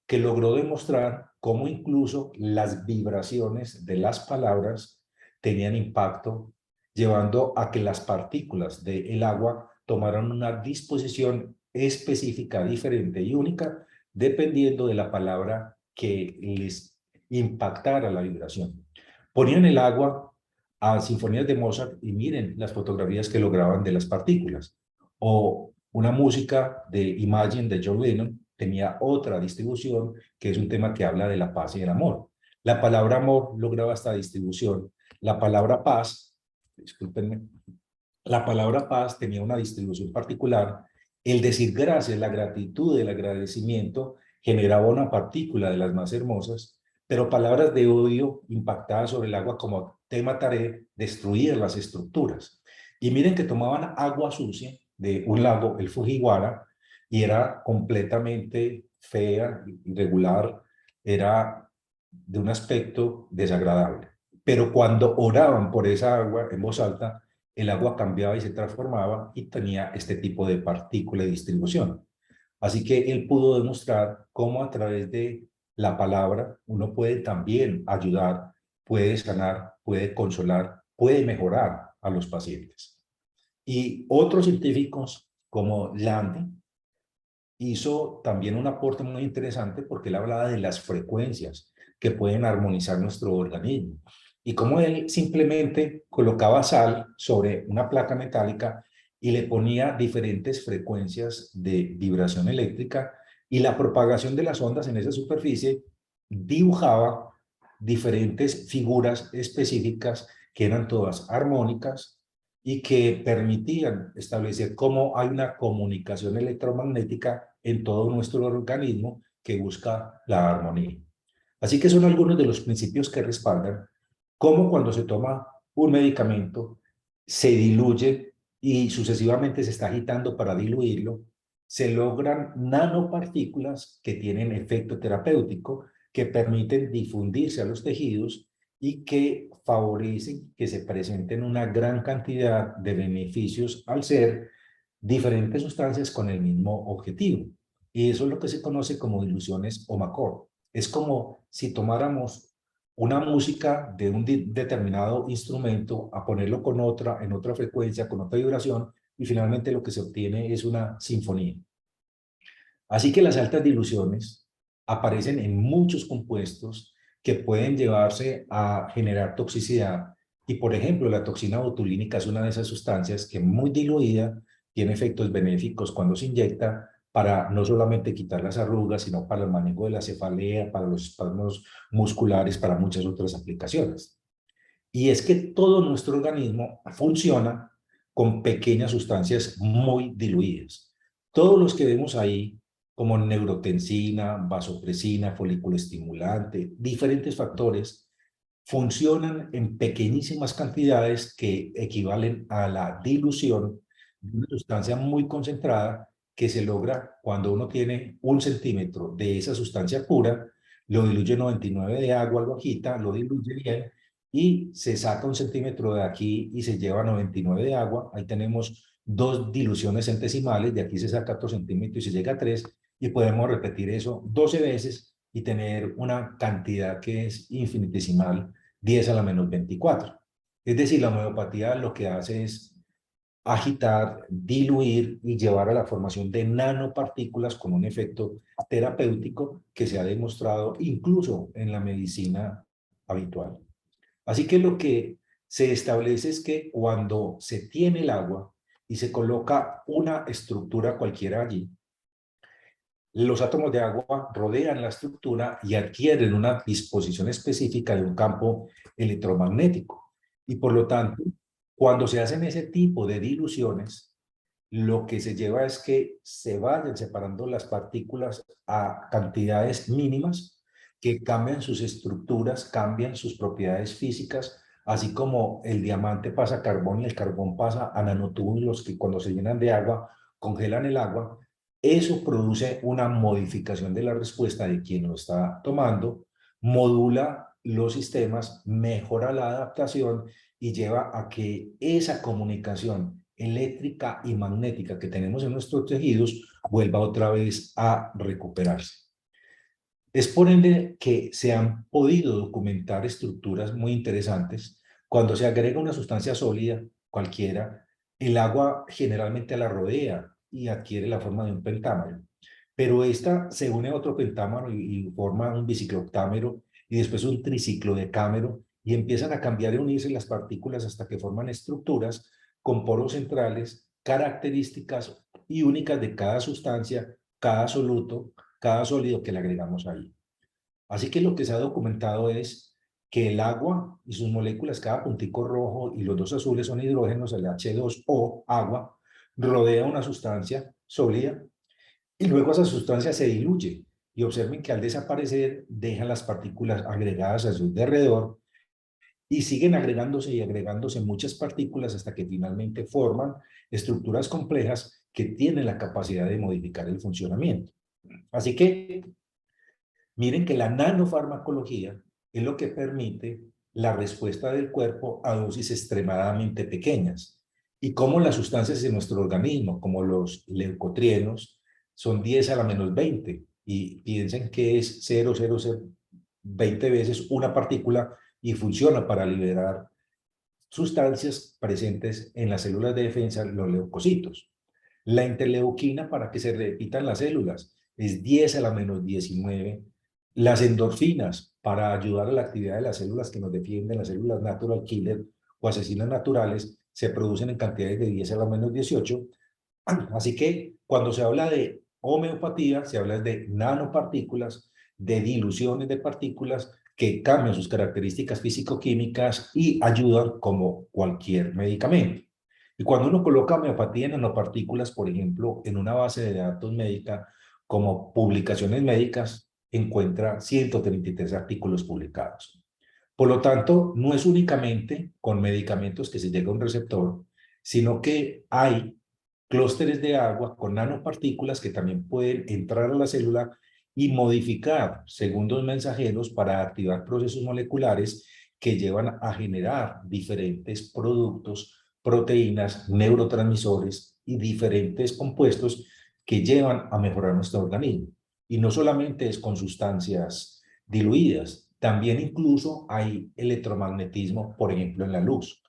que logró demostrar cómo incluso las vibraciones de las palabras tenían impacto, llevando a que las partículas del agua tomaran una disposición específica, diferente y única, dependiendo de la palabra que les impactara la vibración. Ponían el agua a sinfonías de Mozart y miren las fotografías que lograban de las partículas. O una música de Imagine de John Lennon tenía otra distribución, que es un tema que habla de la paz y el amor. La palabra amor lograba esta distribución. La palabra paz, discúlpenme, la palabra paz tenía una distribución particular. El decir gracias, la gratitud, el agradecimiento generaba una partícula de las más hermosas, pero palabras de odio impactadas sobre el agua como te mataré, destruían las estructuras. Y miren que tomaban agua sucia de un lago, el Fujiwara, y era completamente fea, irregular, era de un aspecto desagradable. Pero cuando oraban por esa agua en voz alta, el agua cambiaba y se transformaba y tenía este tipo de partícula de distribución. Así que él pudo demostrar cómo a través de la palabra uno puede también ayudar, puede sanar, puede consolar, puede mejorar a los pacientes. Y otros científicos como Landy hizo también un aporte muy interesante porque él hablaba de las frecuencias que pueden armonizar nuestro organismo y cómo él simplemente colocaba sal sobre una placa metálica y le ponía diferentes frecuencias de vibración eléctrica y la propagación de las ondas en esa superficie dibujaba diferentes figuras específicas que eran todas armónicas y que permitían establecer cómo hay una comunicación electromagnética en todo nuestro organismo que busca la armonía. Así que son algunos de los principios que respaldan cómo cuando se toma un medicamento se diluye y sucesivamente se está agitando para diluirlo, se logran nanopartículas que tienen efecto terapéutico, que permiten difundirse a los tejidos y que favorecen que se presenten una gran cantidad de beneficios al ser diferentes sustancias con el mismo objetivo. Y eso es lo que se conoce como diluciones o MACOR. Es como si tomáramos una música de un determinado instrumento a ponerlo con otra, en otra frecuencia, con otra vibración, y finalmente lo que se obtiene es una sinfonía. Así que las altas diluciones aparecen en muchos compuestos que pueden llevarse a generar toxicidad. Y por ejemplo, la toxina botulínica es una de esas sustancias que muy diluida tiene efectos benéficos cuando se inyecta para no solamente quitar las arrugas, sino para el manejo de la cefalea, para los espasmos musculares, para muchas otras aplicaciones. Y es que todo nuestro organismo funciona con pequeñas sustancias muy diluidas. Todos los que vemos ahí, como neurotensina, vasopresina, folículo estimulante, diferentes factores, funcionan en pequeñísimas cantidades que equivalen a la dilución de una sustancia muy concentrada que se logra cuando uno tiene 1 centímetro de esa sustancia pura, lo diluye 99 de agua, lo agita, lo diluye bien y se saca 1 centímetro de aquí y se lleva 99 de agua. Ahí tenemos 2 diluciones centesimales, de aquí se saca 2 centímetros y se llega a 3 y podemos repetir eso 12 veces y tener una cantidad que es infinitesimal, 10 a la menos 24. Es decir, la homeopatía lo que hace es agitar, diluir y llevar a la formación de nanopartículas con un efecto terapéutico que se ha demostrado incluso en la medicina habitual. Así que lo que se establece es que cuando se tiene el agua y se coloca una estructura cualquiera allí, los átomos de agua rodean la estructura y adquieren una disposición específica de un campo electromagnético. Y por lo tanto, cuando se hacen ese tipo de diluciones, lo que se lleva es que se vayan separando las partículas a cantidades mínimas que cambian sus estructuras, cambian sus propiedades físicas, así como el diamante pasa a carbón y el carbón pasa a nanotúbulos que cuando se llenan de agua congelan el agua. Eso produce una modificación de la respuesta de quien lo está tomando, modula los sistemas, mejora la adaptación y lleva a que esa comunicación eléctrica y magnética que tenemos en nuestros tejidos vuelva otra vez a recuperarse. Es por ende que se han podido documentar estructuras muy interesantes. Cuando se agrega una sustancia sólida, cualquiera, el agua generalmente la rodea y adquiere la forma de un pentámero. Pero esta se une a otro pentámero y forma un biciclooctámero y después un triciclodecámero y empiezan a cambiar y unirse las partículas hasta que forman estructuras con poros centrales, características y únicas de cada sustancia, cada soluto, cada sólido que le agregamos ahí. Así que lo que se ha documentado es que el agua y sus moléculas, cada puntico rojo y los dos azules son hidrógenos, el H2O, agua, rodea una sustancia sólida y luego esa sustancia se diluye. Y observen que al desaparecer deja las partículas agregadas a su alrededor y siguen agregándose y agregándose muchas partículas hasta que finalmente forman estructuras complejas que tienen la capacidad de modificar el funcionamiento. Así que miren que la nanofarmacología es lo que permite la respuesta del cuerpo a dosis extremadamente pequeñas. Y como las sustancias en nuestro organismo, como los leucotrienos, son 10 a la menos 20. Y piensen que es 0,020 veces una partícula y funciona para liberar sustancias presentes en las células de defensa, los leucocitos. La interleuquina, para que se repitan las células, es 10 a la menos 19. Las endorfinas, para ayudar a la actividad de las células que nos defienden, las células natural killer o asesinas naturales, se producen en cantidades de 10 a la menos 18. Así que cuando se habla de homeopatía, se habla de nanopartículas, de diluciones de partículas que cambian sus características físico-químicas y ayudan como cualquier medicamento. Y cuando uno coloca homeopatía en nanopartículas, por ejemplo, en una base de datos médica como publicaciones médicas, encuentra 133 artículos publicados. Por lo tanto, no es únicamente con medicamentos que se llega a un receptor, sino que hay clústeres de agua con nanopartículas que también pueden entrar a la célula y modificar segundos mensajeros para activar procesos moleculares que llevan a generar diferentes productos, proteínas, neurotransmisores y diferentes compuestos que llevan a mejorar nuestro organismo. Y no solamente es con sustancias diluidas, también incluso hay electromagnetismo, por ejemplo, en la luz.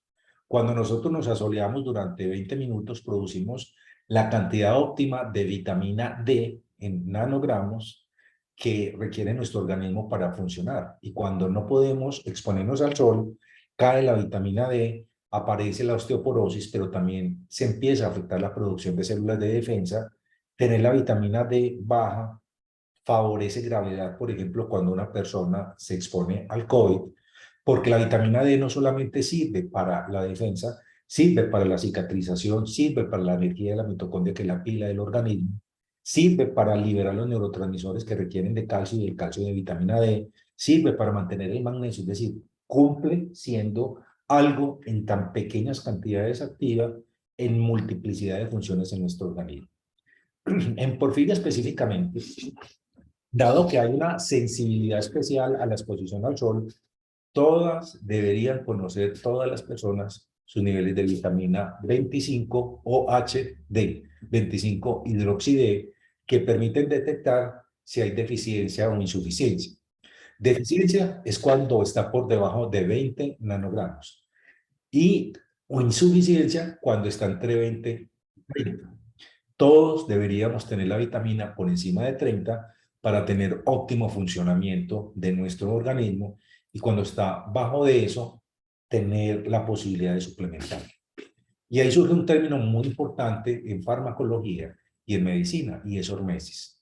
Cuando nosotros nos asoleamos durante 20 minutos, producimos la cantidad óptima de vitamina D en nanogramos que requiere nuestro organismo para funcionar. Y cuando no podemos exponernos al sol, cae la vitamina D, aparece la osteoporosis, pero también se empieza a afectar la producción de células de defensa. Tener la vitamina D baja favorece gravedad, por ejemplo, cuando una persona se expone al COVID, porque la vitamina D no solamente sirve para la defensa, sirve para la cicatrización, sirve para la energía de la mitocondria, que es la pila del organismo, sirve para liberar los neurotransmisores que requieren de calcio y el calcio de vitamina D, sirve para mantener el magnesio, es decir, cumple siendo algo en tan pequeñas cantidades activa en multiplicidad de funciones en nuestro organismo. En porfiria específicamente, dado que hay una sensibilidad especial a la exposición al sol, todas deberían conocer, todas las personas, sus niveles de vitamina 25 OHD, 25 hidroxide, que permiten detectar si hay deficiencia o insuficiencia. Deficiencia es cuando está por debajo de 20 nanogramos y o insuficiencia cuando está entre 20 y 30. Todos deberíamos tener la vitamina por encima de 30 para tener óptimo funcionamiento de nuestro organismo y cuando está bajo de eso, tener la posibilidad de suplementar. Y ahí surge un término muy importante en farmacología y en medicina, y es hormesis.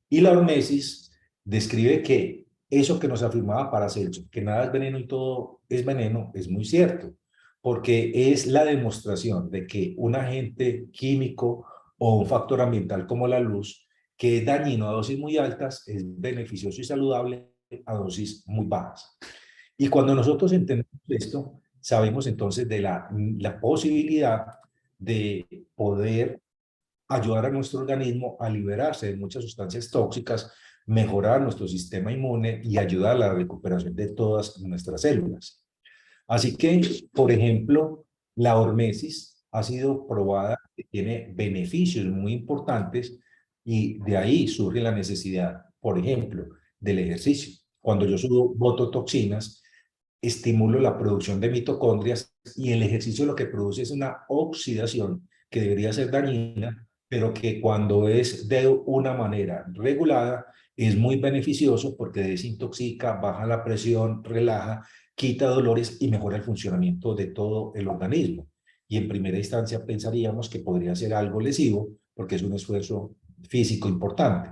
Y la hormesis describe que eso que nos afirmaba Paracelso, que nada es veneno y todo es veneno, es muy cierto, porque es la demostración de que un agente químico o un factor ambiental como la luz, que es dañino a dosis muy altas, es beneficioso y saludable a dosis muy bajas. Y cuando nosotros entendemos esto, sabemos entonces de la posibilidad de poder ayudar a nuestro organismo a liberarse de muchas sustancias tóxicas, mejorar nuestro sistema inmune y ayudar a la recuperación de todas nuestras células. Así que, por ejemplo, la hormesis ha sido probada que tiene beneficios muy importantes y de ahí surge la necesidad, por ejemplo, del ejercicio. Cuando yo subo, boto toxinas, estimulo la producción de mitocondrias y el ejercicio lo que produce es una oxidación que debería ser dañina, pero que cuando es de una manera regulada es muy beneficioso porque desintoxica, baja la presión, relaja, quita dolores y mejora el funcionamiento de todo el organismo. Y en primera instancia pensaríamos que podría ser algo lesivo porque es un esfuerzo físico importante.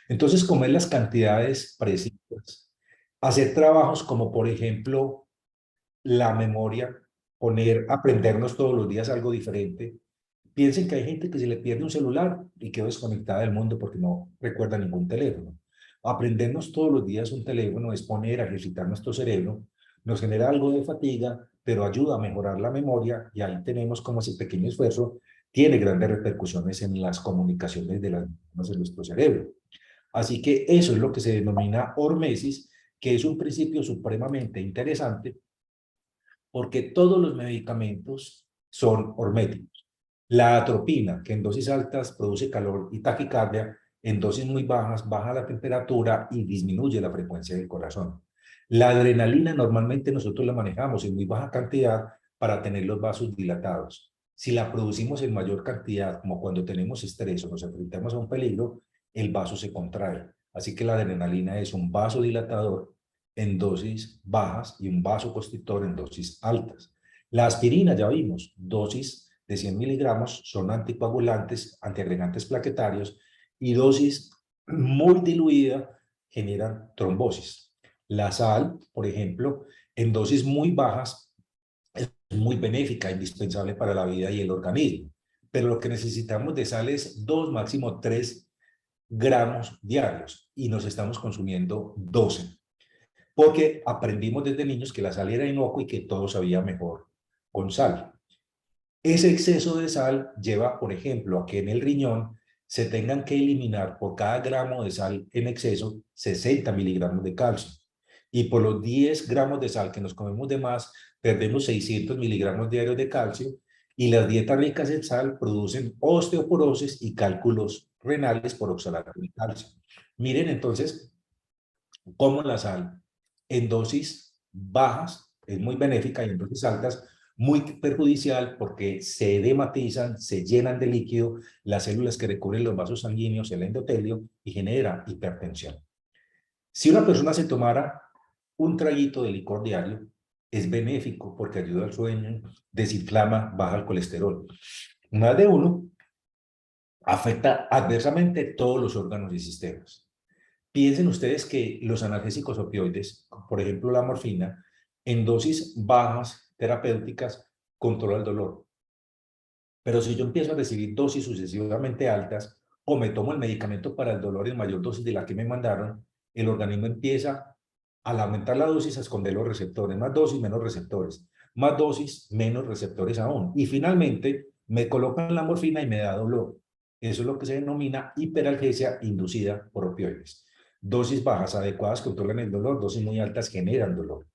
Entonces, comer las cantidades precisas, hacer trabajos como, por ejemplo, la memoria, aprendernos todos los días algo diferente. Piensen que hay gente que se le pierde un celular y quedó desconectada del mundo porque no recuerda ningún teléfono. Aprendernos todos los días un teléfono es poner a ejercitar nuestro cerebro, nos genera algo de fatiga, pero ayuda a mejorar la memoria y ahí tenemos como ese pequeño esfuerzo tiene grandes repercusiones en las comunicaciones de las neuronas de nuestro cerebro. Así que eso es lo que se denomina hormesis, que es un principio supremamente interesante porque todos los medicamentos son horméticos. La atropina, que en dosis altas produce calor y taquicardia, en dosis muy bajas baja la temperatura y disminuye la frecuencia del corazón. La adrenalina normalmente nosotros la manejamos en muy baja cantidad para tener los vasos dilatados. Si la producimos en mayor cantidad, como cuando tenemos estrés o nos enfrentamos a un peligro, el vaso se contrae. Así que la adrenalina es un vasodilatador en dosis bajas y un vasoconstrictor en dosis altas. La aspirina, ya vimos, dosis de 100 miligramos son anticoagulantes, antiagregantes plaquetarios y dosis muy diluida generan trombosis. La sal, por ejemplo, en dosis muy bajas es muy benéfica, indispensable para la vida y el organismo. Pero lo que necesitamos de sal es 2, máximo 3 gramos diarios y nos estamos consumiendo 12 porque aprendimos desde niños que la sal era inocua y que todo sabía mejor con sal. Ese exceso de sal lleva, por ejemplo, a que en el riñón se tengan que eliminar por cada gramo de sal en exceso 60 miligramos de calcio. Y por los 10 gramos de sal que nos comemos de más, perdemos 600 miligramos diarios de calcio y las dietas ricas en sal producen osteoporosis y cálculos renales por oxalato de calcio. Miren entonces cómo la sal en dosis bajas es muy benéfica y en dosis altas muy perjudicial porque se edematizan, se llenan de líquido las células que recubren los vasos sanguíneos, el endotelio, y genera hipertensión. Si una persona se tomara un traguito de licor diario, es benéfico porque ayuda al sueño, desinflama, baja el colesterol. Más de uno afecta adversamente todos los órganos y sistemas. Piensen ustedes que los analgésicos opioides, por ejemplo la morfina, en dosis bajas terapéuticas controla el dolor. Pero si yo empiezo a recibir dosis sucesivamente altas o me tomo el medicamento para el dolor en mayor dosis de la que me mandaron, el organismo empieza al aumentar la dosis a esconder los receptores, más dosis, menos receptores, más dosis, menos receptores aún. Y finalmente me colocan la morfina y me da dolor. Eso es lo que se denomina hiperalgesia inducida por opioides. Dosis bajas adecuadas controlan el dolor, dosis muy altas generan dolor.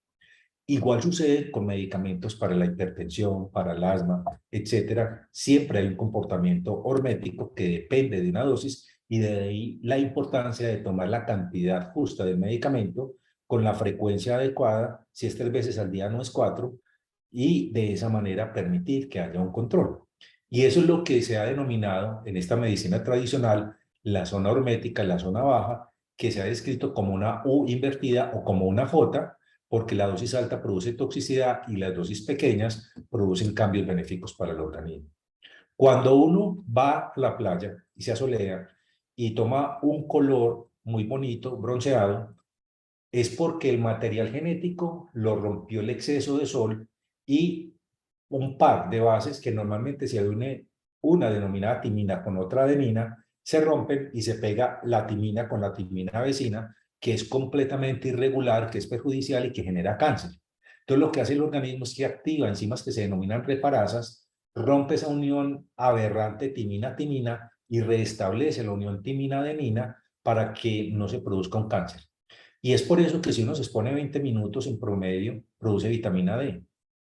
Igual sucede con medicamentos para la hipertensión, para el asma, etcétera. Siempre hay un comportamiento hormético que depende de una dosis y de ahí la importancia de tomar la cantidad justa del medicamento con la frecuencia adecuada, si es 3 veces al día no es 4, y de esa manera permitir que haya un control. Y eso es lo que se ha denominado en esta medicina tradicional la zona hormética, la zona baja, que se ha descrito como una U invertida o como una J, porque la dosis alta produce toxicidad y las dosis pequeñas producen cambios benéficos para el organismo. Cuando uno va a la playa y se asolea y toma un color muy bonito, bronceado, es porque el material genético lo rompió el exceso de sol y un par de bases que normalmente se une una denominada timina con otra adenina, se rompen y se pega la timina con la timina vecina, que es completamente irregular, que es perjudicial y que genera cáncer. Entonces lo que hace el organismo es que activa enzimas que se denominan reparasas, rompe esa unión aberrante timina-timina y restablece la unión timina-adenina para que no se produzca un cáncer. Y es por eso que si uno se expone 20 minutos en promedio, produce vitamina D.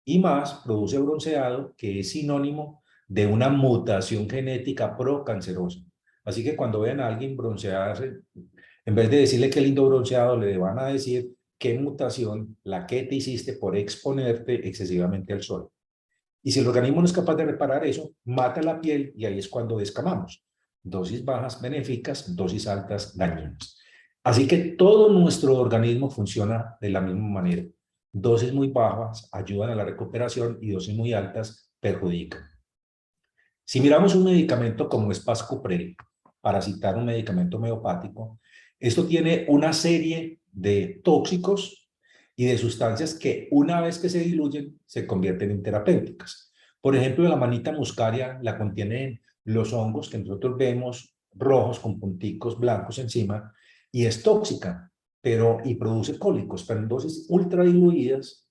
Y más, produce bronceado, que es sinónimo de una mutación genética procancerosa. Así que cuando vean a alguien broncearse, En vez de decirle qué lindo bronceado, le van a decir qué mutación la que te hiciste por exponerte excesivamente al sol. Y si el organismo no es capaz de reparar eso, mata la piel y ahí es cuando descamamos. Dosis bajas benéficas, dosis altas dañinas. Así que todo nuestro organismo funciona de la misma manera. Dosis muy bajas ayudan a la recuperación y dosis muy altas perjudican. Si miramos un medicamento como es Pascoprel, para citar un medicamento homeopático, esto tiene una serie de tóxicos y de sustancias que una vez que se diluyen se convierten en terapéuticas. Por ejemplo, la manita muscaria la contienen los hongos que nosotros vemos rojos con punticos blancos encima y es tóxica, y produce cólicos, pero en dosis ultra diluidas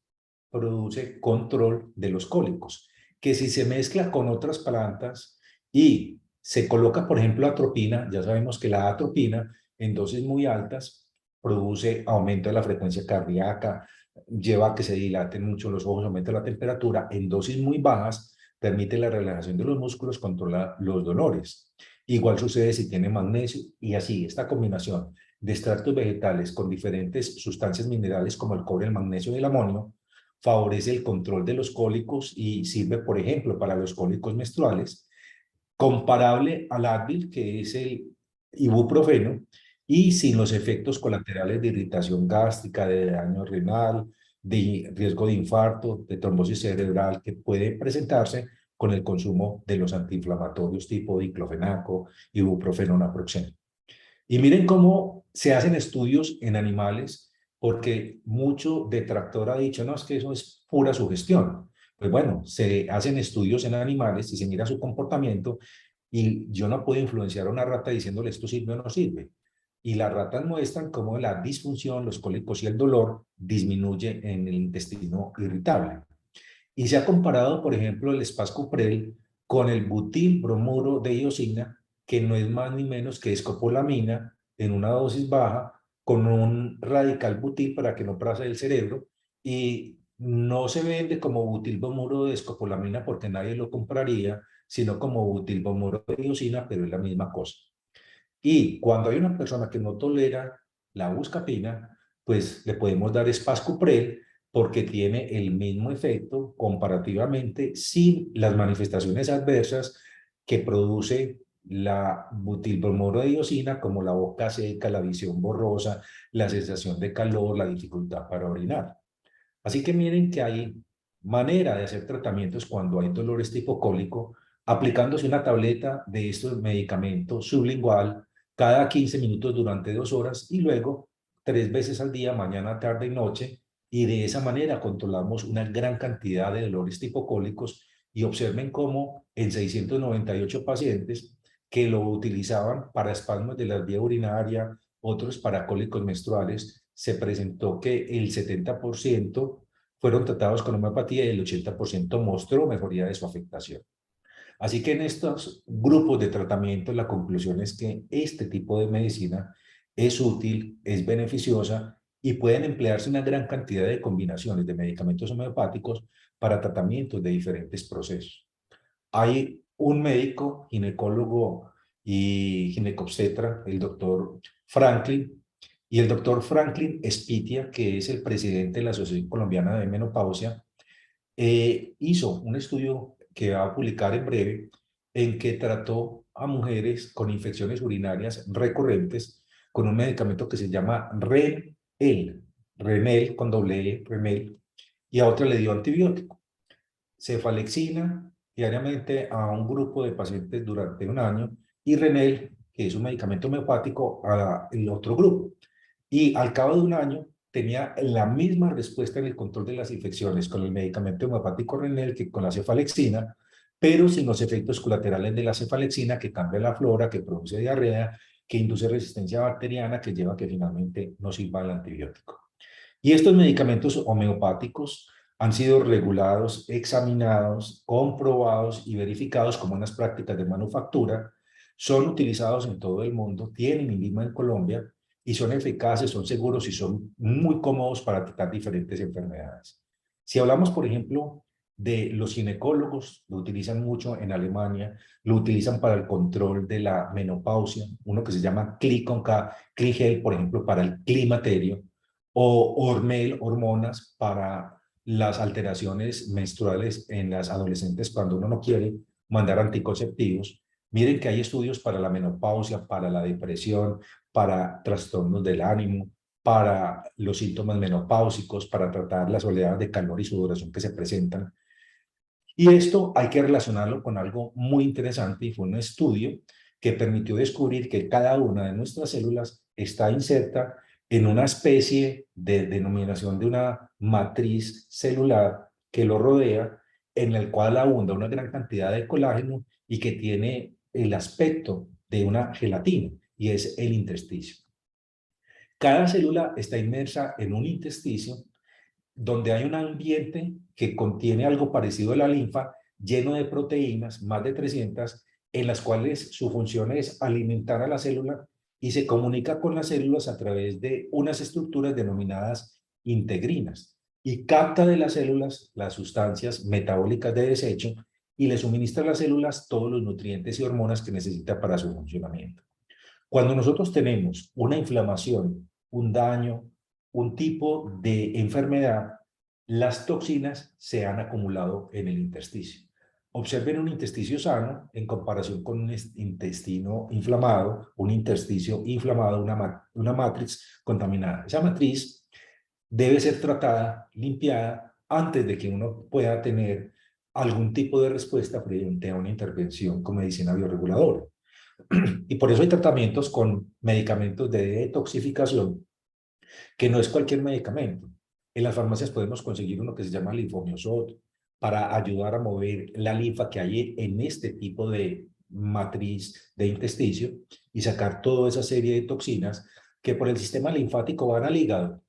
produce control de los cólicos, que si se mezcla con otras plantas y se coloca, por ejemplo, atropina, ya sabemos que la atropina en dosis muy altas produce aumento de la frecuencia cardíaca, lleva a que se dilaten mucho los ojos, aumenta la temperatura, en dosis muy bajas permite la relajación de los músculos, controla los dolores. Igual sucede si tiene magnesio y así, esta combinación de extractos vegetales con diferentes sustancias minerales como el cobre, el magnesio y el amonio favorece el control de los cólicos y sirve, por ejemplo, para los cólicos menstruales, comparable al Advil, que es el ibuprofeno, y sin los efectos colaterales de irritación gástrica, de daño renal, de riesgo de infarto, de trombosis cerebral que puede presentarse con el consumo de los antiinflamatorios tipo diclofenaco, ibuprofeno, naproxeno. Y miren cómo se hacen estudios en animales, porque mucho detractor ha dicho, no, es que eso es pura sugestión. Pues bueno, se hacen estudios en animales y se mira su comportamiento y yo no puedo influenciar a una rata diciéndole esto sirve o no sirve. Y las ratas muestran cómo la disfunción, los cólicos y el dolor disminuye en el intestino irritable. Y se ha comparado, por ejemplo, el Spascuprel con el butilbromuro de iosina, que no es más ni menos que escopolamina en una dosis baja, con un radical butil para que no pase el cerebro, y no se vende como butilbromuro de escopolamina porque nadie lo compraría, sino como butilbromuro de iosina, pero es la misma cosa. Y cuando hay una persona que no tolera la buscapina, pues le podemos dar Spascuprel porque tiene el mismo efecto comparativamente sin las manifestaciones adversas que produce la butilbromuro de iosina, como la boca seca, la visión borrosa, la sensación de calor, la dificultad para orinar. Así que miren que hay manera de hacer tratamientos cuando hay dolores tipo cólico, aplicándose una tableta de estos medicamentos sublingual cada 15 minutos durante 2 horas y luego 3 veces al día, mañana, tarde y noche, y de esa manera controlamos una gran cantidad de dolores tipo cólicos y observen cómo en 698 pacientes que lo utilizaban para espasmos de la vía urinaria, otros para cólicos menstruales, se presentó que el 70% fueron tratados con homeopatía y el 80% mostró mejoría de su afectación. Así que en estos grupos de tratamiento la conclusión es que este tipo de medicina es útil, es beneficiosa y pueden emplearse una gran cantidad de combinaciones de medicamentos homeopáticos para tratamientos de diferentes procesos. Hay un médico, ginecólogo y ginecobstetra, el doctor Franklin, y el doctor Franklin Espitia, que es el presidente de la Asociación Colombiana de Menopausia, hizo un estudio que va a publicar en breve en que trató a mujeres con infecciones urinarias recurrentes con un medicamento que se llama Renel, Renel con doble E, Renel, y a otra le dio antibiótico cefalexina diariamente a un grupo de pacientes durante un año y Renel, que es un medicamento homeopático, a el otro grupo. Y al cabo de un año tenía la misma respuesta en el control de las infecciones con el medicamento homeopático Renel que con la cefalexina, pero sin los efectos colaterales de la cefalexina que cambia la flora, que produce diarrea, que induce resistencia bacteriana, que lleva a que finalmente no sirva el antibiótico. Y estos medicamentos homeopáticos han sido regulados, examinados, comprobados y verificados como unas prácticas de manufactura, son utilizados en todo el mundo, tienen INVIMA en Colombia y son eficaces, son seguros y son muy cómodos para tratar diferentes enfermedades. Si hablamos, por ejemplo, de los ginecólogos, lo utilizan mucho en Alemania, lo utilizan para el control de la menopausia, uno que se llama Cli con K, Cligel, por ejemplo, para el climaterio, o Hormel, hormonas para las alteraciones menstruales en las adolescentes cuando uno no quiere mandar anticonceptivos. Miren que hay estudios para la menopausia, para la depresión, para trastornos del ánimo, para los síntomas menopáusicos, para tratar las oleadas de calor y sudoración que se presentan. Y esto hay que relacionarlo con algo muy interesante y fue un estudio que permitió descubrir que cada una de nuestras células está inserta en una especie de denominación de una matriz celular que lo rodea, en el cual abunda una gran cantidad de colágeno y que tiene el aspecto de una gelatina, y es el intersticio. Cada célula está inmersa en un intersticio donde hay un ambiente que contiene algo parecido a la linfa, lleno de proteínas, más de 300, en las cuales su función es alimentar a la célula y se comunica con las células a través de unas estructuras denominadas integrinas y capta de las células las sustancias metabólicas de desecho y le suministra a las células todos los nutrientes y hormonas que necesita para su funcionamiento. Cuando nosotros tenemos una inflamación, un daño, un tipo de enfermedad, las toxinas se han acumulado en el intersticio. Observen un intersticio sano en comparación con un intestino inflamado, un intersticio inflamado, una matriz contaminada. Esa matriz debe ser tratada, limpiada, antes de que uno pueda tener algún tipo de respuesta frente a una intervención con medicina bioreguladora. Y por eso hay tratamientos con medicamentos de detoxificación, que no es cualquier medicamento. En las farmacias podemos conseguir uno que se llama linfomiosot para ayudar a mover la linfa que hay en este tipo de matriz de intersticio y sacar toda esa serie de toxinas que por el sistema linfático van al hígado.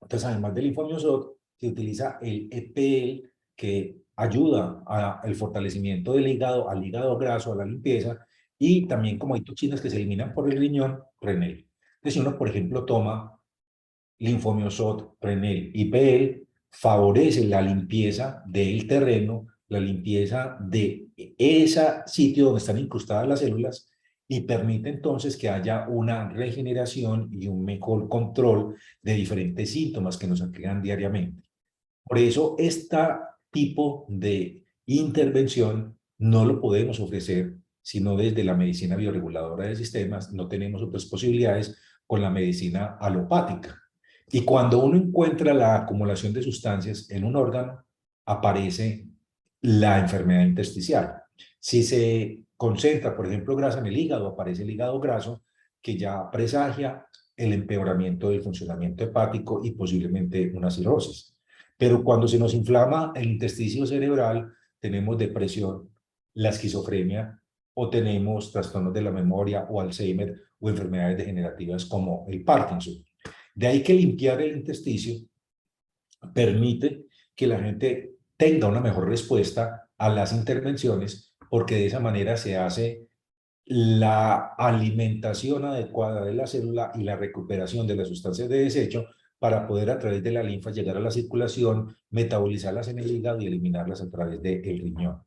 Entonces, además del linfomiosot, se utiliza el EPL, que ayuda al fortalecimiento del hígado, al hígado graso, a la limpieza, y también como hay toxinas que se eliminan por el riñón, Renel. Entonces, si uno, por ejemplo, toma linfomiosot, Renel y PL, favorece la limpieza del terreno, la limpieza de ese sitio donde están incrustadas las células y permite entonces que haya una regeneración y un mejor control de diferentes síntomas que nos aquejan diariamente. Por eso, este tipo de intervención no lo podemos ofrecer sino desde la medicina bioreguladora de sistemas. No tenemos otras posibilidades con la medicina alopática. Y cuando uno encuentra la acumulación de sustancias en un órgano, aparece la enfermedad intersticial. Si se concentra, por ejemplo, grasa en el hígado, aparece el hígado graso, que ya presagia el empeoramiento del funcionamiento hepático y posiblemente una cirrosis. Pero cuando se nos inflama el intersticio cerebral, tenemos depresión, la esquizofrenia, o tenemos trastornos de la memoria o Alzheimer o enfermedades degenerativas como el Parkinson. De ahí que limpiar el intersticio permite que la gente tenga una mejor respuesta a las intervenciones, porque de esa manera se hace la alimentación adecuada de la célula y la recuperación de las sustancias de desecho para poder a través de la linfa llegar a la circulación, metabolizarlas en el hígado y eliminarlas a través del riñón.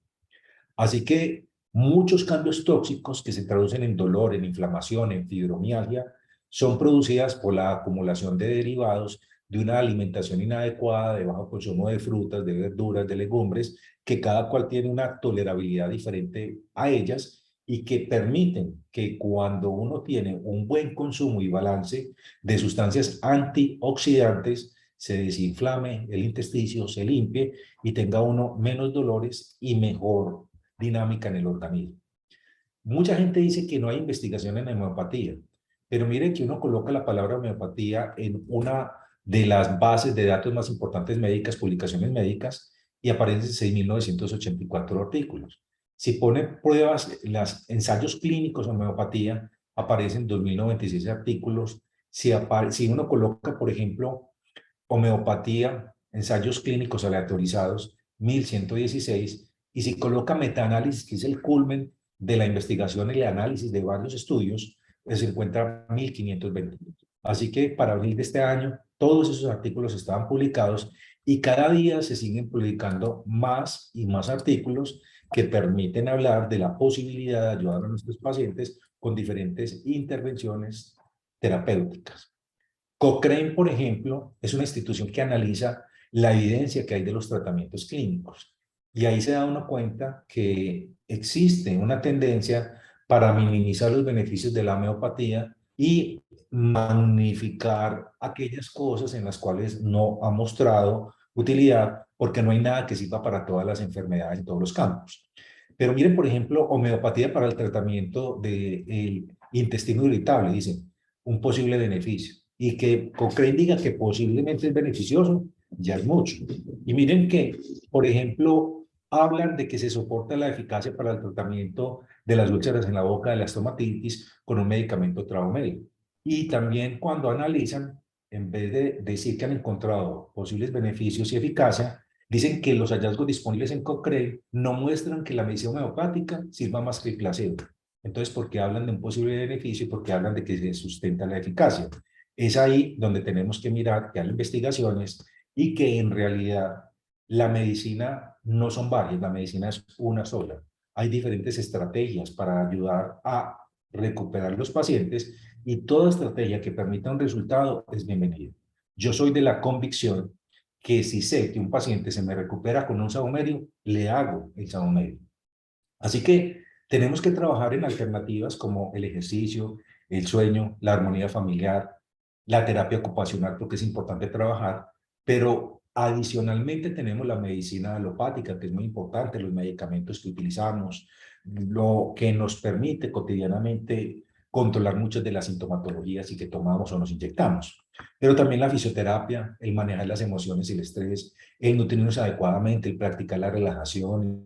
Así que muchos cambios tóxicos que se traducen en dolor, en inflamación, en fibromialgia, son producidas por la acumulación de derivados de una alimentación inadecuada, de bajo consumo de frutas, de verduras, de legumbres, que cada cual tiene una tolerabilidad diferente a ellas y que permiten que cuando uno tiene un buen consumo y balance de sustancias antioxidantes, se desinflame el intersticio, se limpie y tenga uno menos dolores y mejor dinámica en el organismo. Mucha gente dice que no hay investigación en homeopatía, pero miren que uno coloca la palabra homeopatía en una de las bases de datos más importantes médicas, publicaciones médicas, y aparecen 6.984 artículos. Si pone pruebas, los ensayos clínicos de homeopatía, aparecen 2.096 artículos. Si uno coloca, por ejemplo, homeopatía, ensayos clínicos aleatorizados, 1.116, y si coloca metaanálisis, que es el culmen de la investigación y el análisis de varios estudios, pues se encuentra 1.520. Así que para abril de este año, todos esos artículos estaban publicados Y cada día se siguen publicando más y más artículos que permiten hablar de la posibilidad de ayudar a nuestros pacientes con diferentes intervenciones terapéuticas. Cochrane, por ejemplo, es una institución que analiza la evidencia que hay de los tratamientos clínicos. Y ahí se da uno cuenta que existe una tendencia para minimizar los beneficios de la homeopatía y magnificar aquellas cosas en las cuales no ha mostrado utilidad, porque no hay nada que sirva para todas las enfermedades en todos los campos. Pero miren, por ejemplo, homeopatía para el tratamiento del intestino irritable, dicen, un posible beneficio. Y que Cochrane diga que posiblemente es beneficioso, ya es mucho. Y miren que, por ejemplo, hablan de que se soporta la eficacia para el tratamiento de las úlceras en la boca, de la estomatitis, con un medicamento traumédico. Y también cuando analizan, en vez de decir que han encontrado posibles beneficios y eficacia, dicen que los hallazgos disponibles en Cochrane no muestran que la medicina homeopática sirva más que el placebo. Entonces, ¿por qué hablan de un posible beneficio y por qué hablan de que se sustenta la eficacia? Es ahí donde tenemos que mirar que hay investigaciones y que en realidad la medicina no son varias, la medicina es una sola. Hay diferentes estrategias para ayudar a recuperar los pacientes y toda estrategia que permita un resultado es bienvenida. Yo soy de la convicción que si sé que un paciente se me recupera con un saumerio, le hago el saumerio. Así que tenemos que trabajar en alternativas como el ejercicio, el sueño, la armonía familiar, la terapia ocupacional, porque es importante trabajar, pero adicionalmente tenemos la medicina alopática, que es muy importante, los medicamentos que utilizamos, lo que nos permite cotidianamente controlar muchas de las sintomatologías y que tomamos o nos inyectamos. Pero también la fisioterapia, el manejar las emociones y el estrés, el nutrirnos adecuadamente, el practicar la relajación,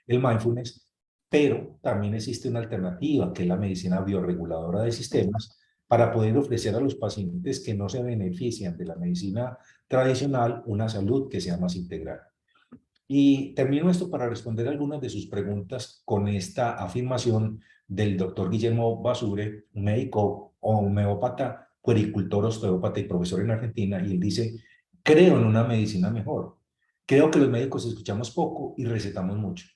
el mindfulness, pero también existe una alternativa, que es la medicina bioreguladora de sistemas, para poder ofrecer a los pacientes que no se benefician de la medicina tradicional una salud que sea más integral. Y termino esto para responder algunas de sus preguntas con esta afirmación del doctor Guillermo Basure, médico homeópata, puericultor, osteópata y profesor en Argentina, y él dice, creo en una medicina mejor. Creo que los médicos escuchamos poco y recetamos mucho.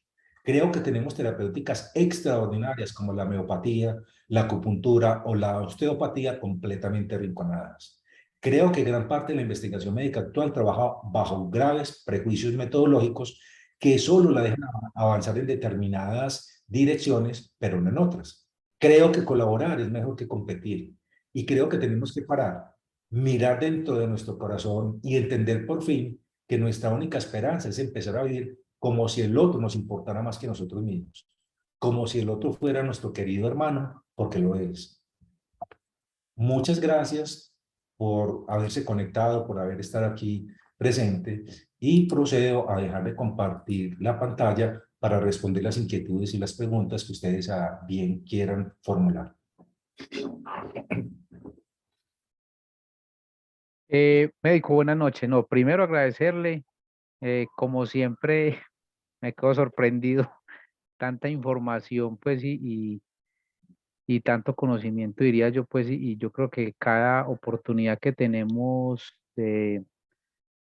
Creo que tenemos terapéuticas extraordinarias como la homeopatía, la acupuntura o la osteopatía completamente arrinconadas. Creo que gran parte de la investigación médica actual trabaja bajo graves prejuicios metodológicos que solo la dejan avanzar en determinadas direcciones, pero no en otras. Creo que colaborar es mejor que competir y creo que tenemos que parar, mirar dentro de nuestro corazón y entender por fin que nuestra única esperanza es empezar a vivir como si el otro nos importara más que nosotros mismos, como si el otro fuera nuestro querido hermano, porque lo es. Muchas gracias por haberse conectado, por haber estado aquí presente y procedo a dejar de compartir la pantalla para responder las inquietudes y las preguntas que ustedes a bien quieran formular. Médico, buenas noches. No, primero agradecerle, como siempre, me quedo sorprendido, tanta información, pues, y tanto conocimiento, diría yo, pues, y yo creo que cada oportunidad que tenemos de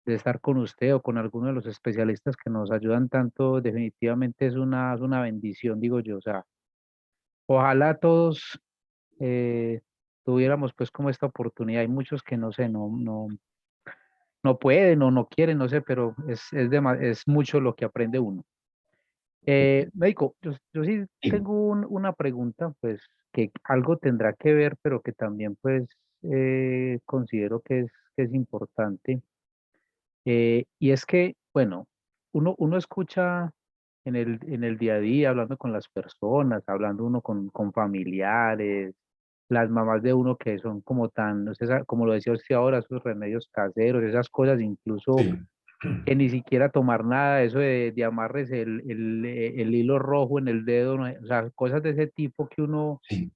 estar con usted o con alguno de los especialistas que nos ayudan tanto, definitivamente es una bendición, digo yo. O sea, ojalá todos tuviéramos pues como esta oportunidad. Hay muchos que no sé, no pueden o no quieren, no sé, pero es mucho lo que aprende uno. Médico, yo sí Sí. tengo una pregunta, pues, que algo tendrá que ver, pero que también, pues, considero que es importante. Y es que, bueno, uno escucha en el día a día, hablando con las personas, hablando uno con familiares, las mamás de uno que son como tan, no sé, como lo decía usted ahora, esos remedios caseros, esas cosas, incluso Sí. que ni siquiera tomar nada, eso de amarres el hilo rojo en el dedo, o sea, cosas de ese tipo que uno Sí.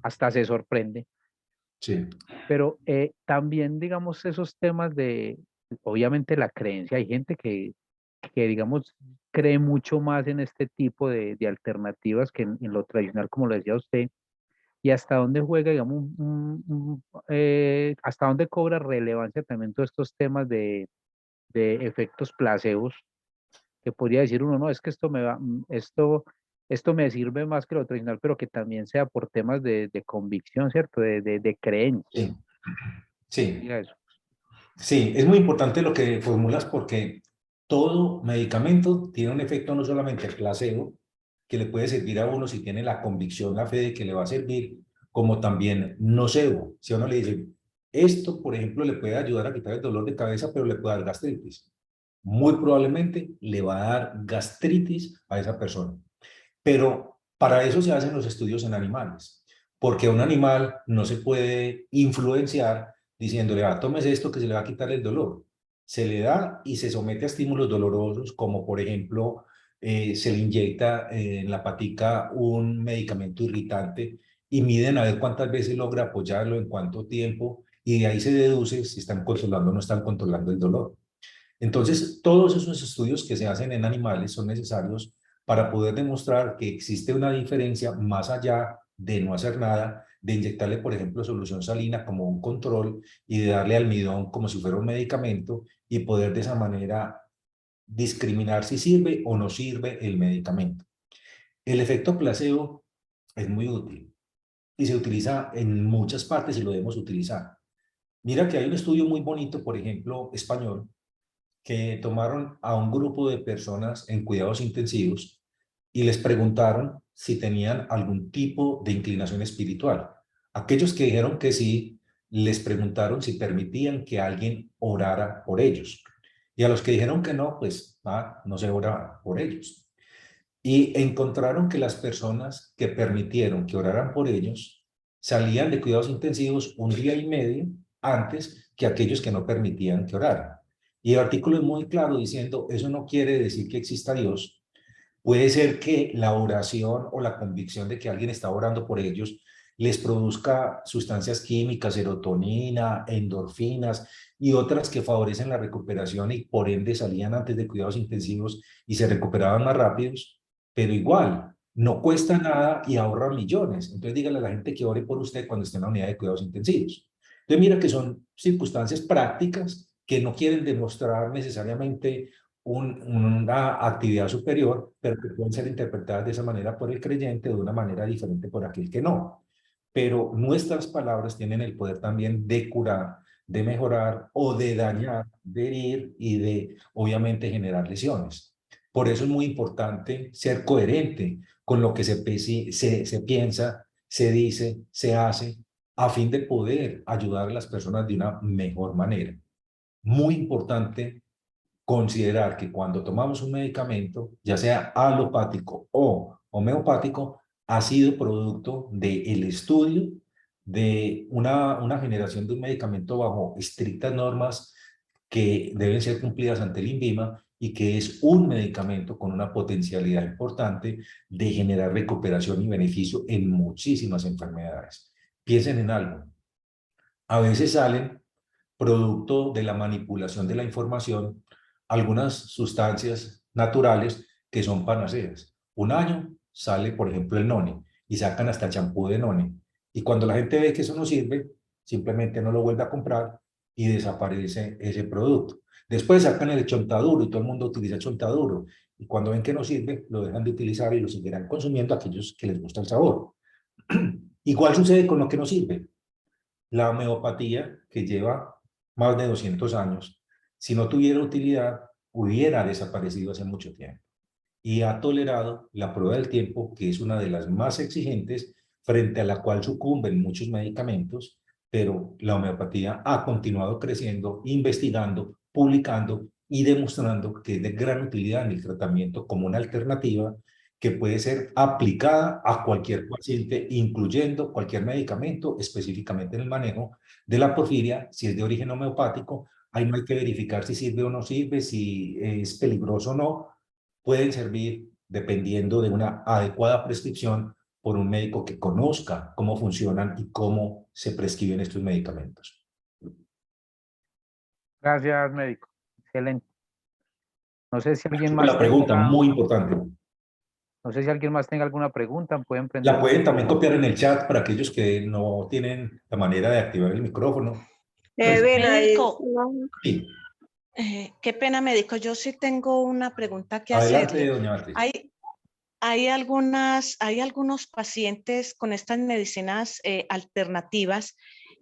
hasta se sorprende. Sí. Pero también, digamos, esos temas de, obviamente la creencia, hay gente que digamos, cree mucho más en este tipo de alternativas que en lo tradicional, como lo decía usted, y hasta dónde juega, digamos, hasta dónde cobra relevancia también todos estos temas de efectos placebos, que podría decir uno, no, es que esto me va, esto me sirve más que lo tradicional, pero que también sea por temas de convicción, ¿cierto? De creencia. Sí, sí. Diga eso. Sí, es muy importante lo que formulas porque todo medicamento tiene un efecto no solamente placebo, que le puede servir a uno si tiene la convicción, la fe de que le va a servir, como también nocebo. Si a uno le dice, esto, por ejemplo, le puede ayudar a quitar el dolor de cabeza, pero le puede dar gastritis. Muy probablemente le va a dar gastritis a esa persona. Pero para eso se hacen los estudios en animales, porque a un animal no se puede influenciar diciéndole, ah, tómese esto que se le va a quitar el dolor. Se le da y se somete a estímulos dolorosos, como por ejemplo, se le inyecta en la patica un medicamento irritante y miden a ver cuántas veces logra apoyarlo, en cuánto tiempo, y de ahí se deduce si están controlando o no están controlando el dolor. Entonces, todos esos estudios que se hacen en animales son necesarios para poder demostrar que existe una diferencia más allá de no hacer nada, de inyectarle, por ejemplo, solución salina como un control y de darle almidón como si fuera un medicamento y poder de esa manera discriminar si sirve o no sirve el medicamento. El efecto placebo es muy útil y se utiliza en muchas partes y lo debemos utilizar. Mira que hay un estudio muy bonito, por ejemplo, español, que tomaron a un grupo de personas en cuidados intensivos y les preguntaron si tenían algún tipo de inclinación espiritual. Aquellos que dijeron que sí, les preguntaron si permitían que alguien orara por ellos. Y a los que dijeron que no, pues no se ora por ellos. Y encontraron que las personas que permitieron que oraran por ellos salían de cuidados intensivos un día y medio antes que aquellos que no permitían que oraran. Y el artículo es muy claro diciendo, eso no quiere decir que exista Dios. Puede ser que la oración o la convicción de que alguien está orando por ellos les produzca sustancias químicas, serotonina, endorfinas y otras que favorecen la recuperación y por ende salían antes de cuidados intensivos y se recuperaban más rápidos, pero igual, no cuesta nada y ahorra millones. Entonces dígale a la gente que ore por usted cuando esté en la unidad de cuidados intensivos. Entonces mira que son circunstancias prácticas que no quieren demostrar necesariamente una actividad superior, pero que pueden ser interpretadas de esa manera por el creyente, de una manera diferente por aquel que no. Pero nuestras palabras tienen el poder también de curar, de mejorar o de dañar, de herir y de, obviamente, generar lesiones. Por eso es muy importante ser coherente con lo que se piensa, se dice, se hace, a fin de poder ayudar a las personas de una mejor manera. Muy importante considerar que cuando tomamos un medicamento, ya sea alopático o homeopático, ha sido producto del estudio de una generación de un medicamento bajo estrictas normas que deben ser cumplidas ante el INVIMA y que es un medicamento con una potencialidad importante de generar recuperación y beneficio en muchísimas enfermedades. Piensen en algo. A veces salen producto de la manipulación de la información, algunas sustancias naturales que son panaceas. Un año sale, por ejemplo, el noni y sacan hasta champú de noni. Y cuando la gente ve que eso no sirve, simplemente no lo vuelve a comprar y desaparece ese producto. Después sacan el chontaduro y todo el mundo utiliza chontaduro. Y cuando ven que no sirve, lo dejan de utilizar y lo seguirán consumiendo aquellos que les gusta el sabor. Igual sucede con lo que no sirve. La homeopatía, que lleva más de 200 años, si no tuviera utilidad, hubiera desaparecido hace mucho tiempo. Y ha tolerado la prueba del tiempo, que es una de las más exigentes, frente a la cual sucumben muchos medicamentos, pero la homeopatía ha continuado creciendo, investigando, publicando y demostrando que es de gran utilidad en el tratamiento como una alternativa que puede ser aplicada a cualquier paciente, incluyendo cualquier medicamento, específicamente en el manejo de la porfiria, si es de origen homeopático. Ahí no hay que verificar si sirve o no sirve, si es peligroso o no. Pueden servir dependiendo de una adecuada prescripción por un médico que conozca cómo funcionan y cómo se prescriben estos medicamentos. Gracias, médico. Excelente. No sé si alguien La más pregunta, tenga, muy importante. no sé si alguien más tenga alguna pregunta, pueden prender La el pueden también micrófono. copiar en el chat para aquellos que no tienen la manera de activar el micrófono. Pues, Ven ahí. Médico, sí. Qué pena, médico. Yo sí tengo una pregunta que Adelante, hacerle. doña Beatriz. Hay algunos pacientes con estas medicinas alternativas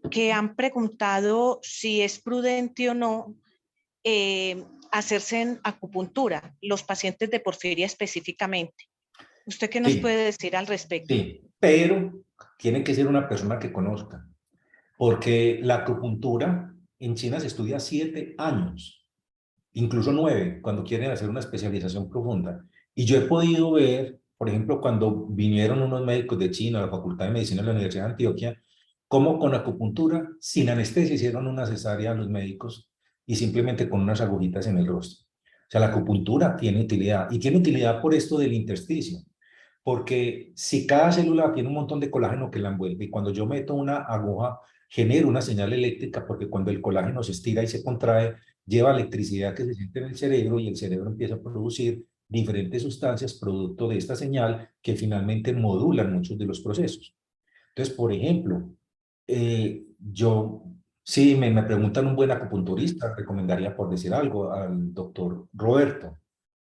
que han preguntado si es prudente o no hacerse en acupuntura, los pacientes de porfiria específicamente. ¿Usted qué nos Sí, puede decir al respecto? sí, pero tiene que ser una persona que conozca, porque la acupuntura en China se estudia 7 años, incluso 9, cuando quieren hacer una especialización profunda. Y yo he podido ver, por ejemplo, cuando vinieron unos médicos de China a la Facultad de Medicina de la Universidad de Antioquia, cómo con acupuntura, sin anestesia, hicieron una cesárea a los médicos y simplemente con unas agujitas en el rostro. O sea, la acupuntura tiene utilidad, y tiene utilidad por esto del intersticio, porque si cada célula tiene un montón de colágeno que la envuelve, y cuando yo meto una aguja, genero una señal eléctrica, porque cuando el colágeno se estira y se contrae, lleva electricidad que se siente en el cerebro, y el cerebro empieza a producir diferentes sustancias producto de esta señal que finalmente modulan muchos de los procesos. Entonces, por ejemplo, yo, si me preguntan un buen acupunturista, recomendaría, por decir algo, al doctor Roberto,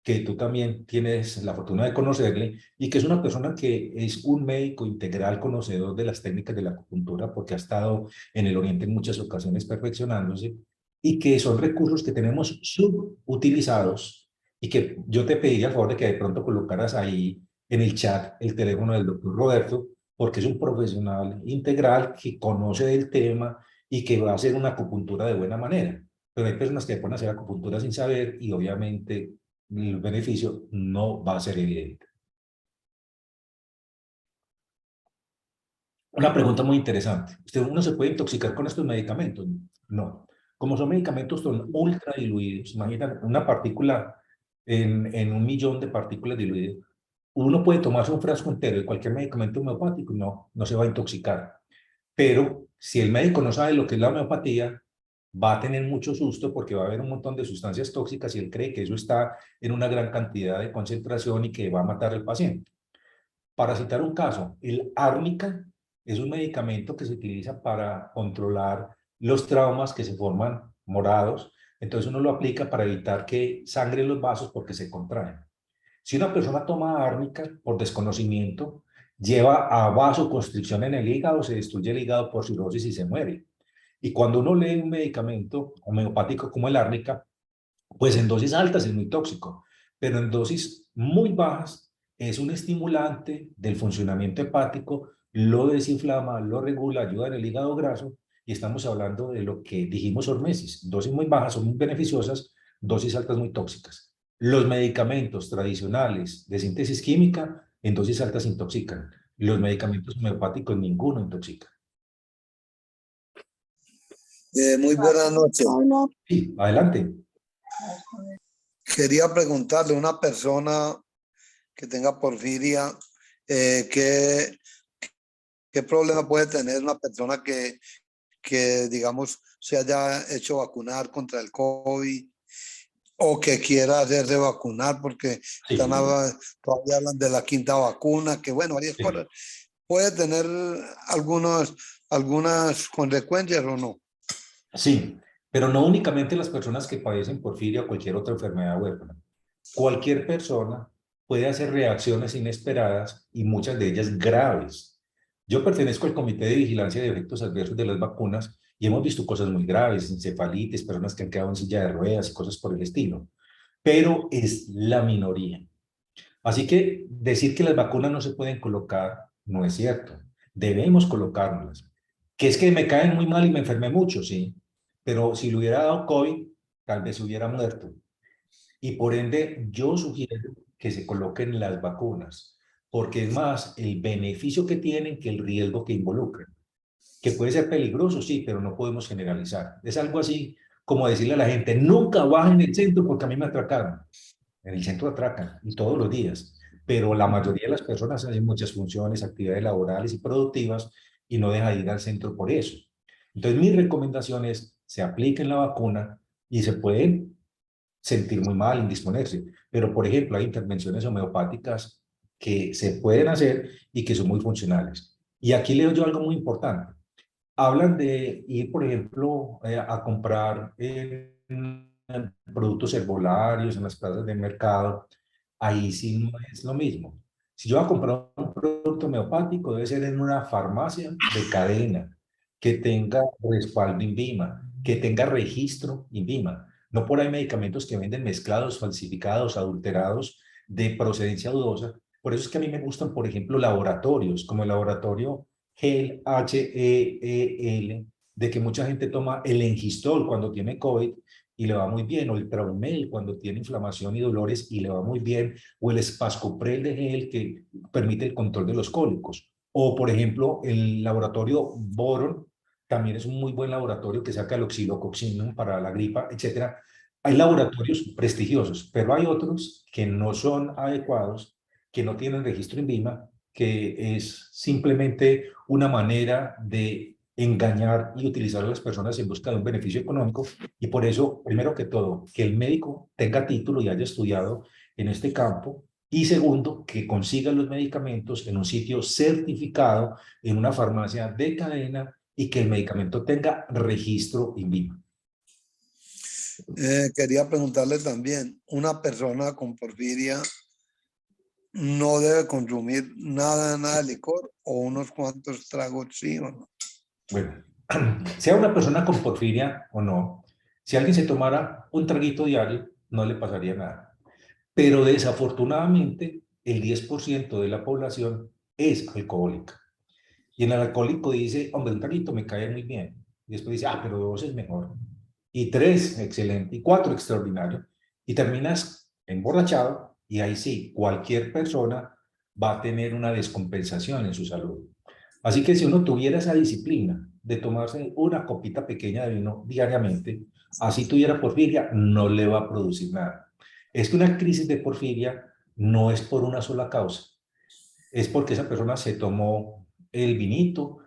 que tú también tienes la fortuna de conocerle, y que es una persona que es un médico integral conocedor de las técnicas de la acupuntura, porque ha estado en el Oriente en muchas ocasiones perfeccionándose, y que son recursos que tenemos subutilizados, y que yo te pediría el favor de que de pronto colocaras ahí en el chat el teléfono del doctor Roberto, porque es un profesional integral que conoce del tema y que va a hacer una acupuntura de buena manera. Pero hay personas que pueden hacer acupuntura sin saber, y obviamente el beneficio no va a ser evidente. Una pregunta muy interesante. ¿Uno se puede intoxicar con estos medicamentos? No. Como son medicamentos son ultra diluidos, imagínate una partícula en 1 millón de partículas diluidas. Uno puede tomarse un frasco entero de cualquier medicamento homeopático, no se va a intoxicar. Pero si el médico no sabe lo que es la homeopatía, va a tener mucho susto, porque va a haber un montón de sustancias tóxicas y él cree que eso está en una gran cantidad de concentración y que va a matar al paciente. Para citar un caso, el árnica es un medicamento que se utiliza para controlar los traumas que se forman morados. Entonces uno lo aplica para evitar que sangren los vasos porque se contraen. Si una persona toma árnica por desconocimiento, lleva a vasoconstricción en el hígado, se destruye el hígado por cirrosis y se muere. Y cuando uno lee un medicamento homeopático como el árnica, pues en dosis altas es muy tóxico, pero en dosis muy bajas es un estimulante del funcionamiento hepático, lo desinflama, lo regula, ayuda en el hígado graso, y estamos hablando de lo que dijimos hormesis. Dosis muy bajas son muy beneficiosas, dosis altas muy tóxicas. Los medicamentos tradicionales de síntesis química en dosis altas intoxican. Los medicamentos homeopáticos ninguno intoxica. Muy buenas noches. Sí, adelante. Quería preguntarle a una persona que tenga porfiria, ¿qué problema puede tener una persona que, digamos, se haya hecho vacunar contra el COVID o que quiera hacerse vacunar porque Sí, todavía hablan de la quinta vacuna, que bueno, varias sí. cosas? ¿Puede tener algunas consecuencias o no? Sí, pero no únicamente las personas que padecen porfiria o cualquier otra enfermedad huérfana. Cualquier persona puede hacer reacciones inesperadas, y muchas de ellas graves. Yo pertenezco al Comité de Vigilancia de Efectos Adversos de las Vacunas, y hemos visto cosas muy graves, encefalitis, personas que han quedado en silla de ruedas y cosas por el estilo. Pero es la minoría. Así que decir que las vacunas no se pueden colocar no es cierto. Debemos colocárnoslas. Que es que me caen muy mal y me enfermé mucho, sí. Pero si le hubiera dado COVID, tal vez hubiera muerto. Y por ende, yo sugiero que se coloquen las vacunas, porque es más el beneficio que tienen que el riesgo que involucran. Que puede ser peligroso, sí, pero no podemos generalizar. Es algo así como decirle a la gente: nunca bajen en el centro porque a mí me atracaron. En el centro atracan, y todos los días, pero la mayoría de las personas hacen muchas funciones, actividades laborales y productivas, y no deja de ir al centro por eso. Entonces mi recomendación es: se apliquen la vacuna, y se pueden sentir muy mal, indisponerse, pero por ejemplo hay intervenciones homeopáticas que se pueden hacer y que son muy funcionales. Y aquí leo yo algo muy importante. Hablan de ir, por ejemplo, a comprar en productos herbolarios, en las plazas de mercado, ahí sí no es lo mismo. Si yo voy a comprar un producto homeopático, debe ser en una farmacia de cadena, que tenga respaldo INVIMA, que tenga registro INVIMA. No por ahí medicamentos que venden mezclados, falsificados, adulterados, de procedencia dudosa. Por eso es que a mí me gustan, por ejemplo, laboratorios, como el laboratorio HEL, HEEL, de que mucha gente toma el Engistol cuando tiene COVID y le va muy bien, o el Traumel cuando tiene inflamación y dolores y le va muy bien, o el Spascoprel de gel que permite el control de los cólicos. O, por ejemplo, el laboratorio Boron, también es un muy buen laboratorio que saca el oxilococcinum para la gripa, etcétera. Hay laboratorios prestigiosos, pero hay otros que no son adecuados, que no tienen registro INVIMA, que es simplemente una manera de engañar y utilizar a las personas en busca de un beneficio económico. Y por eso, primero que todo, que el médico tenga título y haya estudiado en este campo. Y segundo, que consiga los medicamentos en un sitio certificado, en una farmacia de cadena, y que el medicamento tenga registro INVIMA. Quería preguntarle también, ¿una persona con porfiria no debe consumir nada de licor o unos cuantos tragos sí o no? Bueno, sea una persona con porfiria o no, si alguien se tomara un traguito diario, no le pasaría nada. Pero desafortunadamente, el 10% de la población es alcohólica. Y en el alcohólico dice, hombre, un traguito me cae muy bien. Y después dice, pero 2 es mejor. Y 3, excelente. Y 4, extraordinario. Y terminas emborrachado y ahí sí, cualquier persona va a tener una descompensación en su salud. Así que si uno tuviera esa disciplina de tomarse una copita pequeña de vino diariamente, así tuviera porfiria, no le va a producir nada. Es que una crisis de porfiria no es por una sola causa, es porque esa persona se tomó el vinito,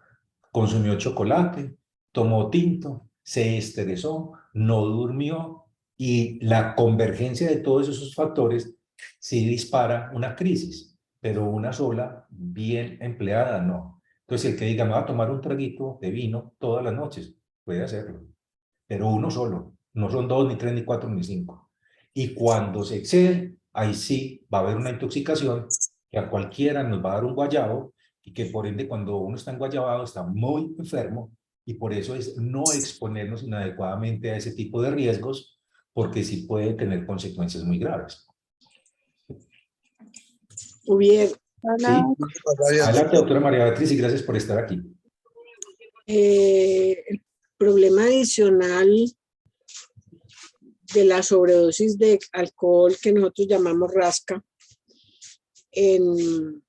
consumió chocolate, tomó tinto, se estresó, no durmió y la convergencia de todos esos factores sí dispara una crisis, pero una sola, bien empleada, no. Entonces, el que diga, me va a tomar un traguito de vino todas las noches, puede hacerlo, pero uno solo, no son 2, ni 3, ni 4, ni 5. Y cuando se excede, ahí sí va a haber una intoxicación que a cualquiera nos va a dar un guayabo y que por ende cuando uno está enguayabado está muy enfermo y por eso es no exponernos inadecuadamente a ese tipo de riesgos porque sí puede tener consecuencias muy graves. Muy bien. Sí, Gracias, adelante, doctor. doctora María Beatriz, y gracias por estar aquí. El problema adicional de la sobredosis de alcohol que nosotros llamamos rasca en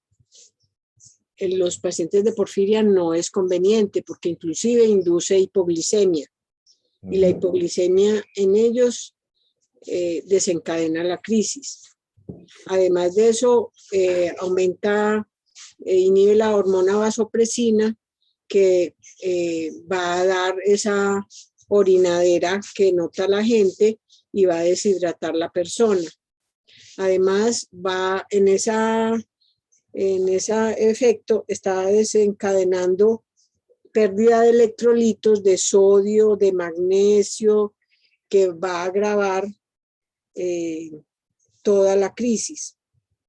los pacientes de porfiria no es conveniente porque inclusive induce hipoglicemia y la hipoglicemia en ellos desencadena la crisis. Además de eso, aumenta, inhibe la hormona vasopresina que va a dar esa orinadera que nota la gente y va a deshidratar la persona. Además, va en ese efecto, está desencadenando pérdida de electrolitos, de sodio, de magnesio, que va a agravar toda la crisis.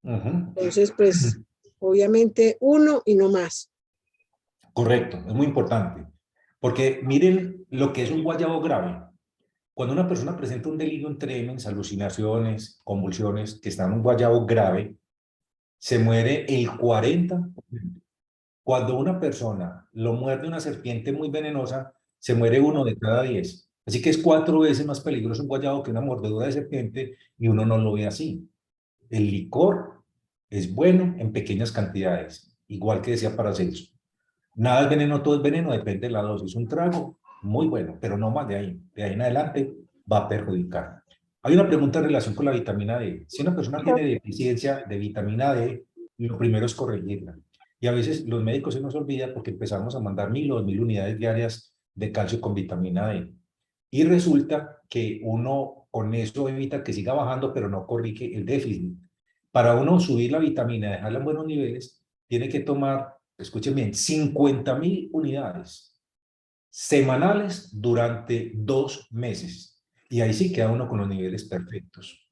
Entonces, pues, obviamente uno y no más. Correcto, es muy importante. Porque miren lo que es un guayabo grave. Cuando una persona presenta un delirium tremens, alucinaciones, convulsiones, que está en un guayabo grave, se muere el 40%. Cuando una persona lo muerde una serpiente muy venenosa, se muere 1 de cada 10. Así que es 4 veces más peligroso un guayabo que una mordedura de serpiente y uno no lo ve así. El licor es bueno en pequeñas cantidades, igual que decía Paracelso. Nada es veneno, todo es veneno, depende de la dosis. Un trago, muy bueno, pero no más de ahí. De ahí en adelante va a perjudicar. Hay una pregunta en relación con la vitamina D. Si una persona tiene deficiencia de vitamina D, lo primero es corregirla. Y a veces los médicos se nos olvida porque empezamos a mandar 1.000 o 2.000 unidades diarias de calcio con vitamina D. Y resulta que uno con eso evita que siga bajando, pero no corrige el déficit. Para uno subir la vitamina, dejarla en buenos niveles, tiene que tomar, escuchen bien, 50.000 unidades semanales durante 2 meses. y ahí sí queda uno con los niveles perfectos.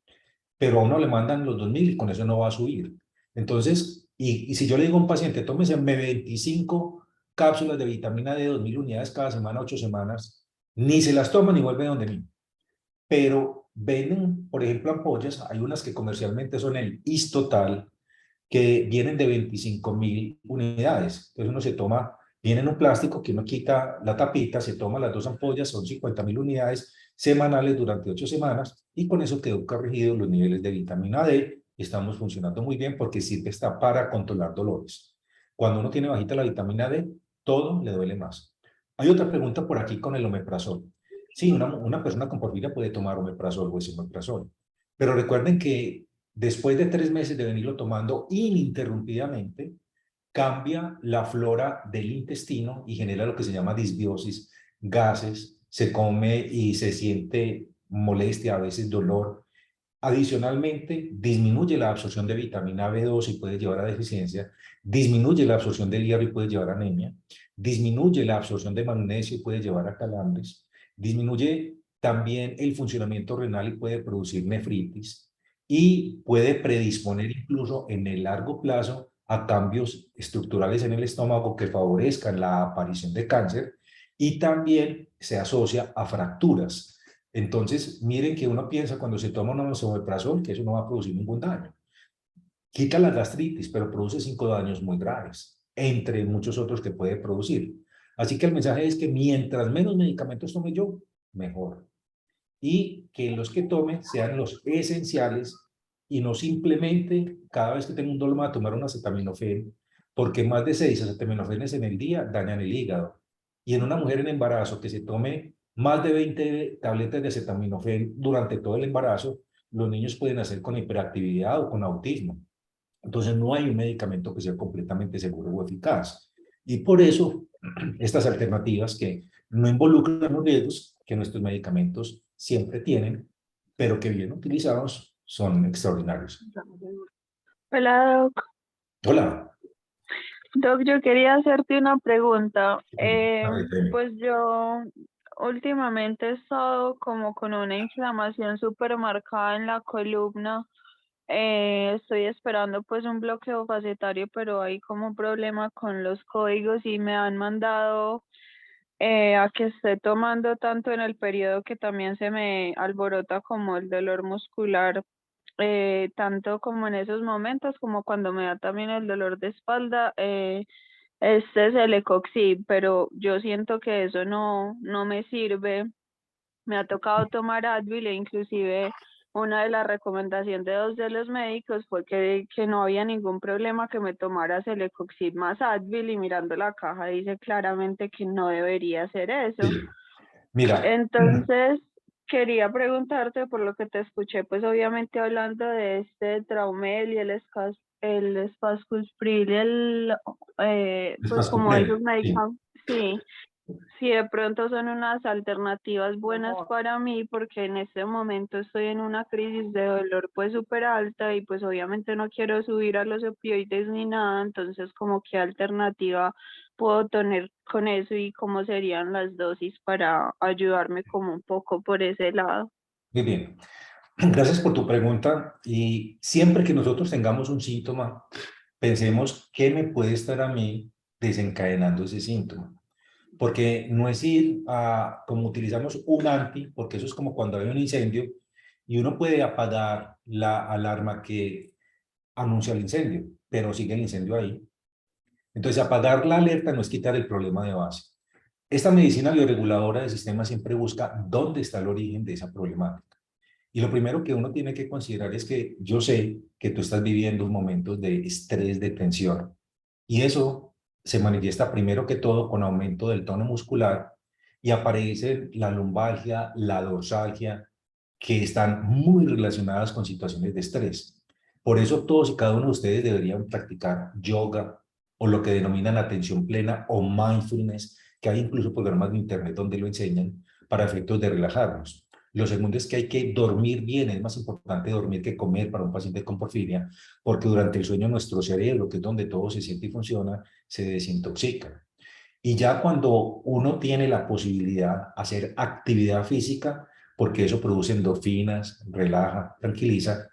Pero a uno le mandan los 2000 y con eso no va a subir. Entonces, y si yo le digo a un paciente, tómese 25 cápsulas de vitamina D, 2000 unidades cada semana, 8 semanas, ni se las toma ni vuelve donde mí. Pero venden, por ejemplo, ampollas, hay unas que comercialmente son el Istotal, que vienen de 25.000 unidades. Entonces uno se toma, viene en un plástico que uno quita la tapita, se toma las 2 ampollas, son 50.000 unidades semanales durante 8 semanas y con eso quedó corregido los niveles de vitamina D. Estamos funcionando muy bien porque sirve está para controlar dolores. Cuando uno tiene bajita la vitamina D, todo le duele más. Hay otra pregunta por aquí con el omeprazol. Sí, una persona con porfiria puede tomar omeprazol o esomeprazol, pero recuerden que después de 3 meses de venirlo tomando ininterrumpidamente, cambia la flora del intestino y genera lo que se llama disbiosis, gases, se come y se siente molestia, a veces dolor. Adicionalmente, disminuye la absorción de vitamina B2 y puede llevar a deficiencia, disminuye la absorción de hierro y puede llevar a anemia, disminuye la absorción de magnesio y puede llevar a calambres, disminuye también el funcionamiento renal y puede producir nefritis y puede predisponer incluso en el largo plazo a cambios estructurales en el estómago que favorezcan la aparición de cáncer y también se asocia a fracturas. Entonces, miren que uno piensa cuando se toma un omeprazol que eso no va a producir ningún daño. Quita la gastritis, pero produce 5 daños muy graves, entre muchos otros que puede producir. Así que el mensaje es que mientras menos medicamentos tome yo, mejor. Y que los que tome sean los esenciales y no simplemente cada vez que tengo un dolor me voy a tomar un acetaminofén, porque más de 6 acetaminofenes en el día dañan el hígado. Y en una mujer en embarazo que se tome más de 20 tabletas de acetaminofén durante todo el embarazo, los niños pueden nacer con hiperactividad o con autismo. Entonces no hay un medicamento que sea completamente seguro o eficaz. Y por eso estas alternativas que no involucran los riesgos que nuestros medicamentos siempre tienen, pero que bien utilizados son extraordinarios. Hola, Doc. Hola. Doc, yo quería hacerte una pregunta. Dime. Pues yo últimamente he estado como con una inflamación súper marcada en la columna. Estoy esperando pues un bloqueo facetario, pero hay como un problema con los códigos y me han mandado a que esté tomando tanto en el periodo que también se me alborota como el dolor muscular, tanto como en esos momentos como cuando me da también el dolor de espalda. Este es el Ecoxib, pero yo siento que eso no me sirve. Me ha tocado tomar Advil e inclusive una de las recomendaciones de 2 de los médicos fue que no había ningún problema que me tomara Celecoxib más Advil y mirando la caja dice claramente que no debería hacer eso. Sí. Mira. Entonces, quería preguntarte por lo que te escuché, pues obviamente hablando de este Traumel y el Spascupril, pues como esos Sí. medicamentos, sí. Si de pronto son unas alternativas buenas para mí, porque en este momento estoy en una crisis de dolor pues súper alta y pues obviamente no quiero subir a los opioides ni nada, entonces como qué alternativa puedo tener con eso y cómo serían las dosis para ayudarme como un poco por ese lado. Muy bien. Gracias por tu pregunta y siempre que nosotros tengamos un síntoma, pensemos qué me puede estar a mí desencadenando ese síntoma. Porque no es ir a, como utilizamos un anti, porque eso es como cuando hay un incendio y uno puede apagar la alarma que anuncia el incendio, pero sigue el incendio ahí. Entonces, apagar la alerta no es quitar el problema de base. Esta medicina bioreguladora del sistema siempre busca dónde está el origen de esa problemática. Y lo primero que uno tiene que considerar es que yo sé que tú estás viviendo momentos de estrés, de tensión, y eso se manifiesta primero que todo con aumento del tono muscular y aparece la lumbalgia, la dorsalgia, que están muy relacionadas con situaciones de estrés. Por eso todos y cada uno de ustedes deberían practicar yoga o lo que denominan atención plena o mindfulness, que hay incluso programas de internet donde lo enseñan para efectos de relajarnos. Lo segundo es que hay que dormir bien, es más importante dormir que comer para un paciente con porfiria, porque durante el sueño nuestro cerebro, que es donde todo se siente y funciona, se desintoxica. Y ya cuando uno tiene la posibilidad de hacer actividad física, porque eso produce endorfinas, relaja, tranquiliza,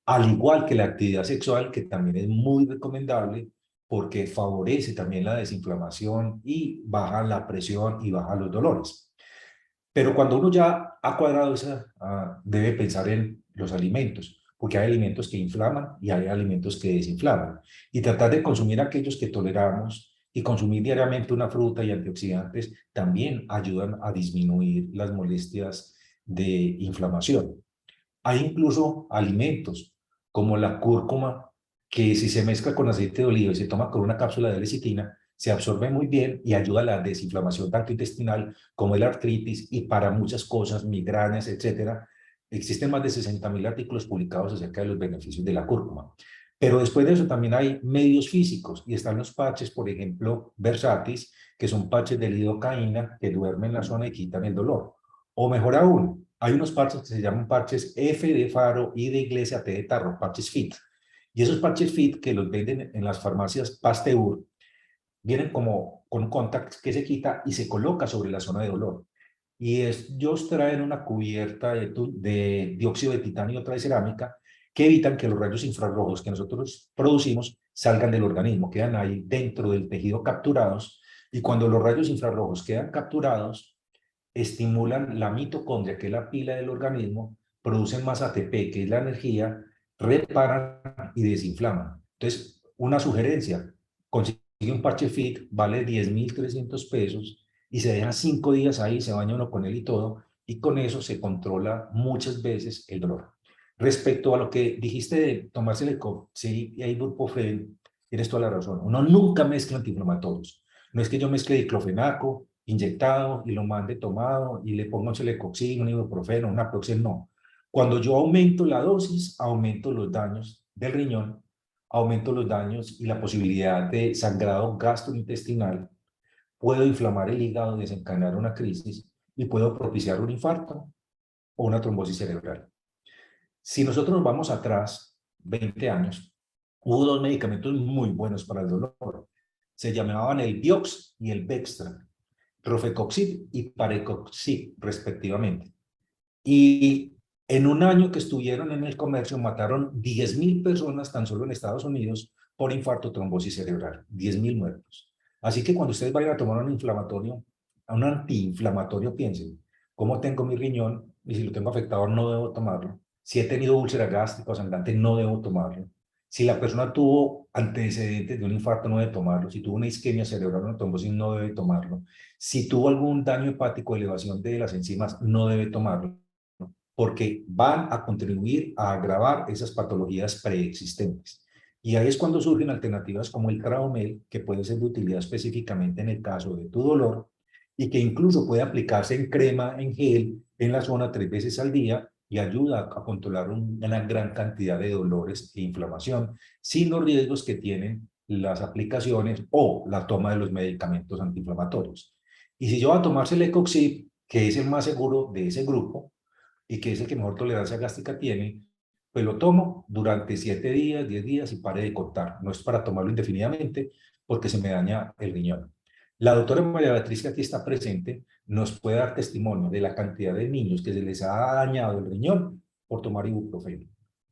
al igual que la actividad sexual, que también es muy recomendable porque favorece también la desinflamación y baja la presión y baja los dolores. Pero cuando uno ya ha cuadrado esa, debe pensar en los alimentos, porque hay alimentos que inflaman y hay alimentos que desinflaman. Y tratar de consumir aquellos que toleramos y consumir diariamente una fruta y antioxidantes también ayudan a disminuir las molestias de inflamación. Hay incluso alimentos como la cúrcuma, que si se mezcla con aceite de oliva y se toma con una cápsula de lecitina, se absorbe muy bien y ayuda a la desinflamación tanto intestinal como la artritis y para muchas cosas, migrañas, etcétera. Existen más de 60.000 artículos publicados acerca de los beneficios de la cúrcuma. Pero después de eso también hay medios físicos y están los parches, por ejemplo, Versatis, que son parches de lidocaína que duermen la zona y quitan el dolor. O mejor aún, hay unos parches que se llaman parches F de Faro, I de Iglesia, T de Tarro, parches FIT. Y esos parches FIT que los venden en las farmacias Pasteur vienen como con un contact que se quita y se coloca sobre la zona de dolor. Y ellos traen una cubierta de dióxido de titanio y otra de cerámica que evitan que los rayos infrarrojos que nosotros producimos salgan del organismo, quedan ahí dentro del tejido capturados. Y cuando los rayos infrarrojos quedan capturados, estimulan la mitocondria, que es la pila del organismo, producen más ATP, que es la energía, reparan y desinflaman. Entonces, una sugerencia, consigue un parche FIT, vale 10.300 pesos y se deja 5 días ahí, se baña uno con él y todo, y con eso se controla muchas veces el dolor. Respecto a lo que dijiste de tomarse el Lecoxib y ibuprofeno, tienes toda la razón. Uno nunca mezcla antiinflamatorios. No es que yo mezcle diclofenaco, inyectado y lo mande tomado y le pongo un Celecoxib, un ibuprofeno, una Proxen, no. Cuando yo aumento la dosis, aumento los daños del riñón, aumento los daños y la posibilidad de sangrado gastrointestinal, puedo inflamar el hígado, desencadenar una crisis y puedo propiciar un infarto o una trombosis cerebral. Si nosotros nos vamos atrás, 20 años, hubo 2 medicamentos muy buenos para el dolor. Se llamaban el Vioxx y el Bextra. Rofecoxib y Parecoxib, respectivamente. Y en un año que estuvieron en el comercio, mataron 10.000 personas tan solo en Estados Unidos por infarto, trombosis cerebral. 10.000 muertos. Así que cuando ustedes vayan a tomar un inflamatorio, un antiinflamatorio, piensen, ¿cómo tengo mi riñón? Y si lo tengo afectado, no debo tomarlo. Si he tenido úlcera gástrica o sangrante, no debo tomarlo. Si la persona tuvo antecedentes de un infarto, no debe tomarlo. Si tuvo una isquemia cerebral o una trombosis, no debe tomarlo. Si tuvo algún daño hepático, elevación de las enzimas, no debe tomarlo, porque van a contribuir a agravar esas patologías preexistentes. Y ahí es cuando surgen alternativas como el Traumel, que puede ser de utilidad específicamente en el caso de tu dolor y que incluso puede aplicarse en crema, en gel, en la zona 3 veces al día y ayuda a controlar una gran cantidad de dolores e inflamación sin los riesgos que tienen las aplicaciones o la toma de los medicamentos antiinflamatorios. Y si yo voy a tomarse el Lecoxib, que es el más seguro de ese grupo y que es el que mejor tolerancia gástrica tiene, pues lo tomo durante 7 días, 10 días y pare de contar. No es para tomarlo indefinidamente porque se me daña el riñón. La doctora María Beatriz, que aquí está presente, nos puede dar testimonio de la cantidad de niños que se les ha dañado el riñón por tomar ibuprofeno.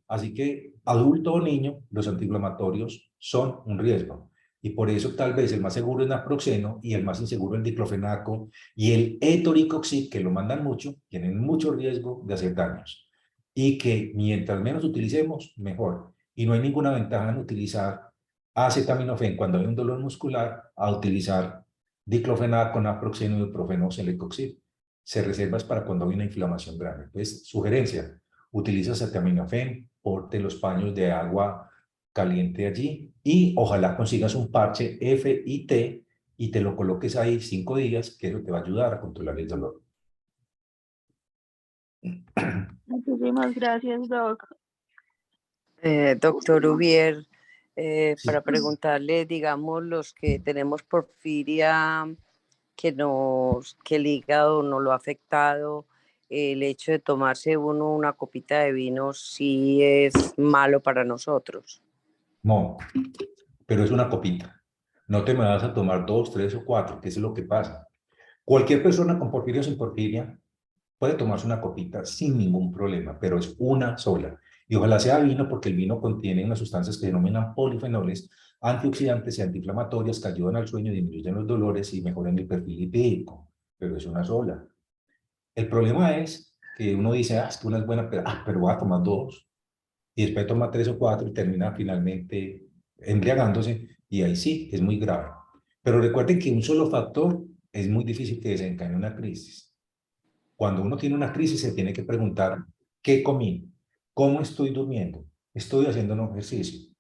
Así que, adulto o niño, los antiinflamatorios son un riesgo. Y por eso tal vez el más seguro es naproxeno y el más inseguro el diclofenaco y el etoricoxib, que lo mandan mucho, tienen mucho riesgo de hacer daños. Y que mientras menos utilicemos, mejor. Y no hay ninguna ventaja en utilizar acetaminofén cuando hay un dolor muscular a utilizar diclofenaco, naproxeno, ibuprofeno o celecoxib. Se reserva para cuando hay una inflamación grave. Pues, sugerencia, utiliza acetaminofén, porte los paños de agua caliente allí y ojalá consigas un parche FIT y te lo coloques ahí 5 días, que eso te va a ayudar a controlar el dolor. Muchísimas gracias, Doc. Doctor Ubier, Sí. para preguntarle, digamos, los que tenemos porfiria, que el hígado no lo ha afectado, el hecho de tomarse uno una copita de vino sí es malo para nosotros. No, pero es una copita. No te me vas a tomar 2, 3 o 4, que eso es lo que pasa. Cualquier persona con porfiria o sin porfiria puede tomarse una copita sin ningún problema, pero es una sola. Y ojalá sea vino, porque el vino contiene unas sustancias que se denominan polifenoles, antioxidantes y antiinflamatorias que ayudan al sueño, disminuyen los dolores y mejoran el perfil lipídico, pero es una sola. El problema es que uno dice, es que una es buena, pero voy a tomar dos, y después toma tres o cuatro y termina finalmente embriagándose, y ahí sí, es muy grave. Pero recuerden que un solo factor es muy difícil que desencadene una crisis. Cuando uno tiene una crisis se tiene que preguntar, ¿qué comí? ¿Cómo estoy durmiendo? ¿Estoy haciendo un ejercicio?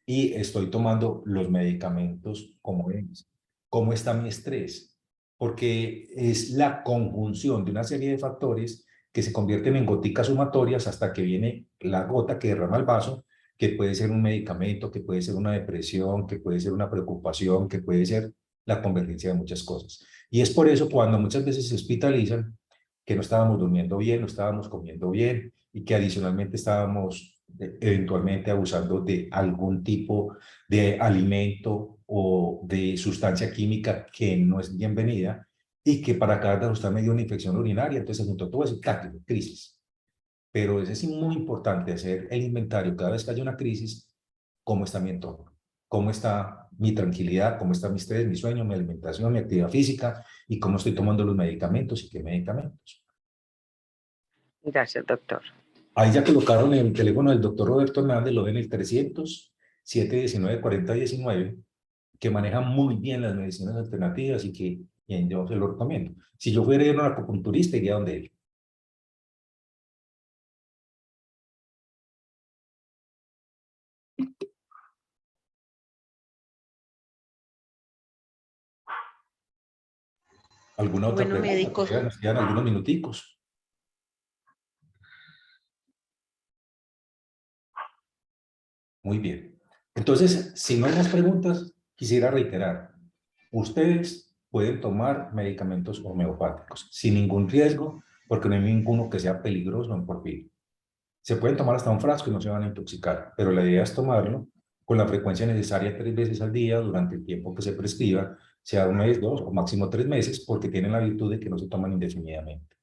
Y estoy tomando los medicamentos como es. ¿Cómo está mi estrés? Porque es la conjunción de una serie de factores que se convierten en goticas sumatorias hasta que viene la gota que derrama el vaso, que puede ser un medicamento, que puede ser una depresión, que puede ser una preocupación, que puede ser la convergencia de muchas cosas. Y es por eso cuando muchas veces se hospitalizan que no estábamos durmiendo bien, no estábamos comiendo bien y que adicionalmente estábamos eventualmente abusando de algún tipo de alimento o de sustancia química que no es bienvenida y que para cada ajustar me dio una infección urinaria, entonces se juntó todo ese cálculo, crisis. Pero es muy importante hacer el inventario cada vez que haya una crisis, cómo está mi entorno, cómo está mi tranquilidad, cómo está mi estrés, mi sueño, mi alimentación, mi actividad física y cómo estoy tomando los medicamentos y qué medicamentos. Gracias, doctor. Ahí ya colocaron el teléfono del doctor Roberto Hernández, lo ven el 300-719-4019, que maneja muy bien las medicinas alternativas y que yo se lo recomiendo. Si yo fuera un acupunturista, iría donde él. ¿Alguna otra Bueno, pregunta? médico, Nos quedan algunos minuticos. Muy bien. Entonces, si no hay más preguntas, quisiera reiterar. Ustedes pueden tomar medicamentos homeopáticos sin ningún riesgo, porque no hay ninguno que sea peligroso en porfirio. Se pueden tomar hasta un frasco y no se van a intoxicar, pero la idea es tomarlo con la frecuencia necesaria 3 veces al día durante el tiempo que se prescriba, sea un mes, 2 o máximo 3 meses, porque tienen la virtud de que no se toman indefinidamente.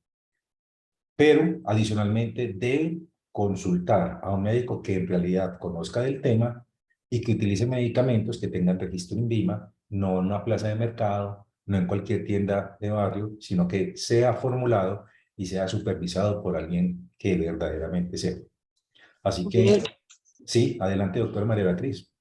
Pero adicionalmente deben consultar a un médico que en realidad conozca del tema y que utilice medicamentos que tengan registro en INVIMA, no en una plaza de mercado, no en cualquier tienda de barrio, sino que sea formulado y sea supervisado por alguien que verdaderamente sepa. Así que, sí, adelante, doctora María Beatriz.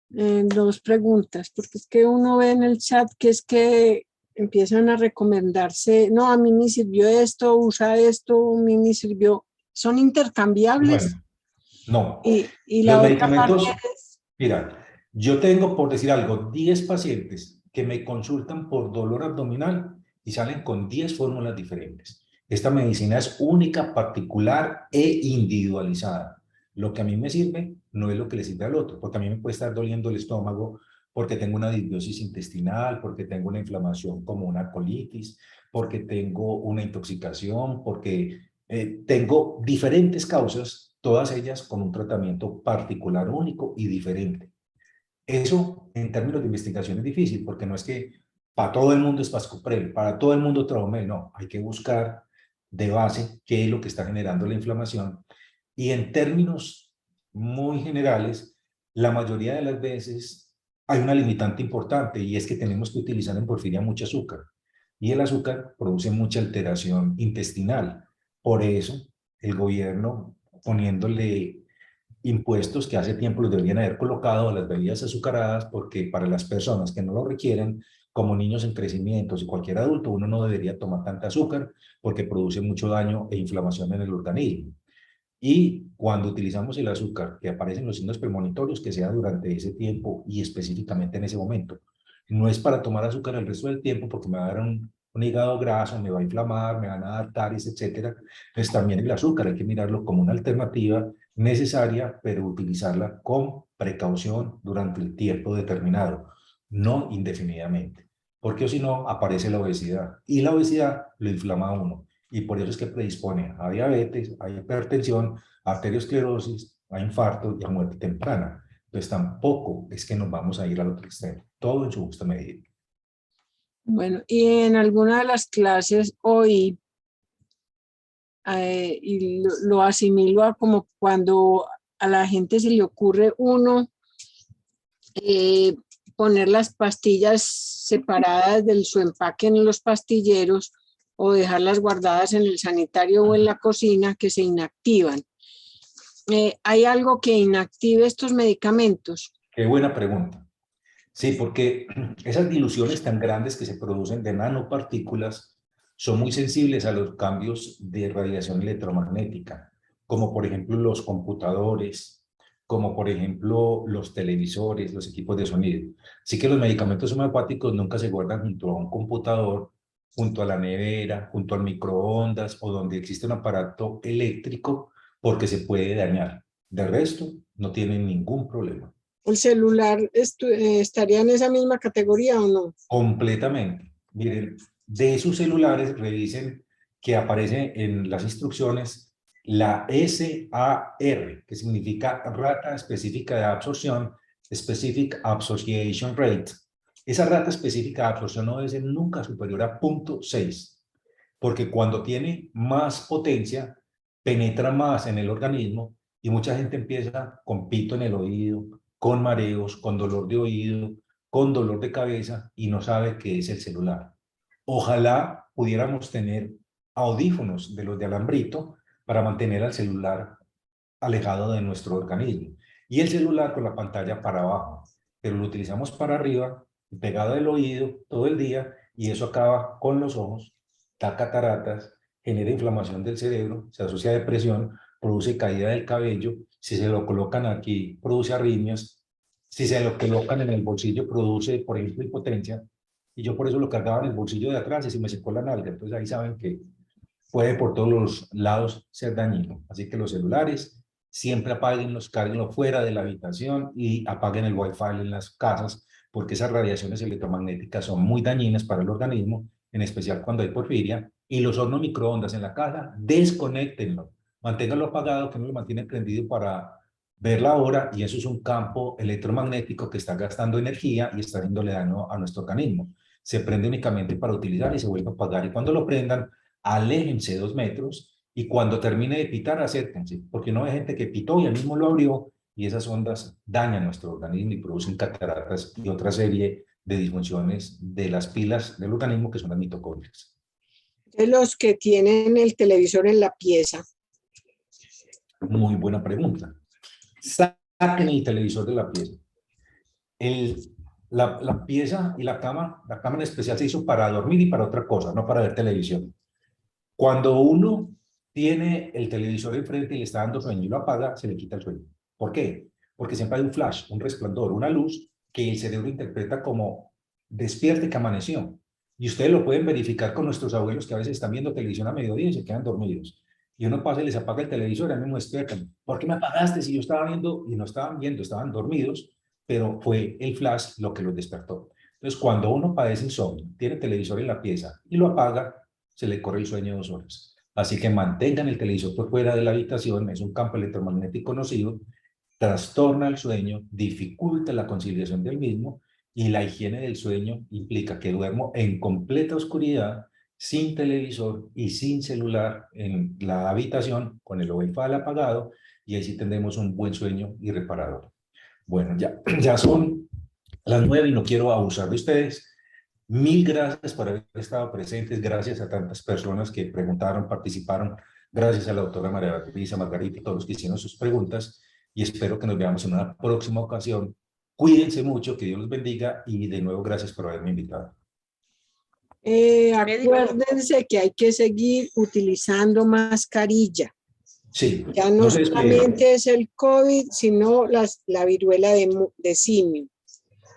Dos preguntas, porque es que uno ve en el chat que es que empiezan a recomendarse, no, a mí me sirvió esto, usa esto, a mí me sirvió, son intercambiables. Bueno, no. Y Los la otra parte medicamentos, es, mira, yo tengo, por decir algo, 10 pacientes que me consultan por dolor abdominal y salen con 10 fórmulas diferentes. Esta medicina es única, particular e individualizada. Lo que a mí me sirve no es lo que le sirve al otro, porque a mí me puede estar doliendo el estómago, porque tengo una disbiosis intestinal, porque tengo una inflamación como una colitis, porque tengo una intoxicación, porque tengo diferentes causas, todas ellas con un tratamiento particular, único y diferente. Eso, en términos de investigación, es difícil, porque no es que para todo el mundo es Pascoprel, para todo el mundo Traumel, no, hay que buscar de base qué es lo que está generando la inflamación. Y en términos muy generales, la mayoría de las veces hay una limitante importante y es que tenemos que utilizar en porfiria mucho azúcar. Y el azúcar produce mucha alteración intestinal. Por eso, el gobierno, poniéndole impuestos que hace tiempo los deberían haber colocado a las bebidas azucaradas, porque para las personas que no lo requieren, como niños en crecimiento y cualquier adulto, uno no debería tomar tanta azúcar porque produce mucho daño e inflamación en el organismo. Y cuando utilizamos el azúcar, que aparecen los signos premonitorios, que sea durante ese tiempo y específicamente en ese momento. No es para tomar azúcar el resto del tiempo porque me va a dar un hígado graso, me va a inflamar, me van a dar caries, etc. Entonces también el azúcar hay que mirarlo como una alternativa necesaria, pero utilizarla con precaución durante el tiempo determinado, no indefinidamente. Porque si no, aparece la obesidad. Y la obesidad lo inflama a uno. Y por eso es que predispone a diabetes, a hipertensión, a arteriosclerosis, a infarto y a muerte temprana. Entonces tampoco es que nos vamos a ir al otro extremo, todo en su justa medida. bueno, y en alguna de las clases hoy y lo asimilo a como cuando a la gente se le ocurre poner las pastillas separadas de su empaque en los pastilleros o dejarlas guardadas en el sanitario o en la cocina, que se inactivan. ¿Hay algo que inactive estos medicamentos? Qué buena pregunta. Sí, porque esas diluciones tan grandes que se producen de nanopartículas son muy sensibles a los cambios de radiación electromagnética, como por ejemplo los computadores, como por ejemplo los televisores, los equipos de sonido. Así que los medicamentos homeopáticos nunca se guardan junto a un computador, junto a la nevera, junto al microondas o donde existe un aparato eléctrico, porque se puede dañar. De resto, no tienen ningún problema. ¿El celular estaría en esa misma categoría o no? Completamente. Miren, de sus celulares revisen que aparece en las instrucciones la SAR, que significa rata específica de absorción, Specific Absorption Rate. Esa rata específica de absorción no debe ser nunca superior a 0.6, porque cuando tiene más potencia, penetra más en el organismo y mucha gente empieza con pito en el oído, con mareos, con dolor de oído, con dolor de cabeza y no sabe qué es el celular. Ojalá pudiéramos tener audífonos de los de alambrito para mantener al celular alejado de nuestro organismo y el celular con la pantalla para abajo, pero lo utilizamos para arriba, pegado al oído todo el día y eso acaba con los ojos, da cataratas, genera inflamación del cerebro, se asocia a depresión, produce caída del cabello, si se lo colocan aquí produce arritmias, si se lo colocan en el bolsillo produce, por ejemplo, impotencia, y yo por eso lo cargaba en el bolsillo de atrás y se me secó la nalga, entonces ahí saben que puede por todos los lados ser dañino. Así que los celulares siempre apáguenlos, cárguenlos fuera de la habitación y apaguen el wifi en las casas, porque esas radiaciones electromagnéticas son muy dañinas para el organismo, en especial cuando hay porfiria, y los hornos microondas en la casa, desconéctenlo, manténganlo apagado, que no lo mantiene prendido para ver la hora, y eso es un campo electromagnético que está gastando energía y está haciéndole daño a nuestro organismo. Se prende únicamente para utilizar y se vuelve a apagar, y cuando lo prendan, aléjense 2 metros y cuando termine de pitar, acérquense, porque no hay gente que pitó y al mismo lo abrió y esas ondas dañan nuestro organismo y producen cataratas y otra serie de disfunciones de las pilas del organismo que son las mitocondrias. De los que tienen el televisor en la pieza. Muy buena pregunta. Saquen el televisor de la pieza. La pieza y la cama en especial se hizo para dormir y para otra cosa, no para ver televisión. Cuando uno tiene el televisor enfrente y le está dando sueño y lo apaga, se le quita el sueño. ¿Por qué? Porque siempre hay un flash, un resplandor, una luz que el cerebro interpreta como despierte que amaneció. Y ustedes lo pueden verificar con nuestros abuelos que a veces están viendo televisión a mediodía y se quedan dormidos. Y uno pasa y les apaga el televisor y a mí me despiertan. ¿Por qué me apagaste si yo estaba viendo? Y no estaban viendo, estaban dormidos, pero fue el flash lo que los despertó. Entonces, cuando uno padece insomnio, tiene el televisor en la pieza y lo apaga, se le corre el sueño 2 horas. Así que mantengan el televisor por fuera de la habitación, es un campo electromagnético nocivo, trastorna el sueño, dificulta la conciliación del mismo y la higiene del sueño implica que duermo en completa oscuridad, sin televisor y sin celular en la habitación, con el wifi apagado y ahí sí tendremos un buen sueño y reparador. Bueno, ya son las 9 y no quiero abusar de ustedes. Mil gracias por haber estado presentes, gracias a tantas personas que preguntaron, participaron, gracias a la doctora María Beatriz, a Margarita y todos los que hicieron sus preguntas y espero que nos veamos en una próxima ocasión. Cuídense mucho, que Dios los bendiga y de nuevo gracias por haberme invitado. Acuérdense que hay que seguir utilizando mascarilla. Sí, Ya no solamente es el COVID, sino la viruela de simio.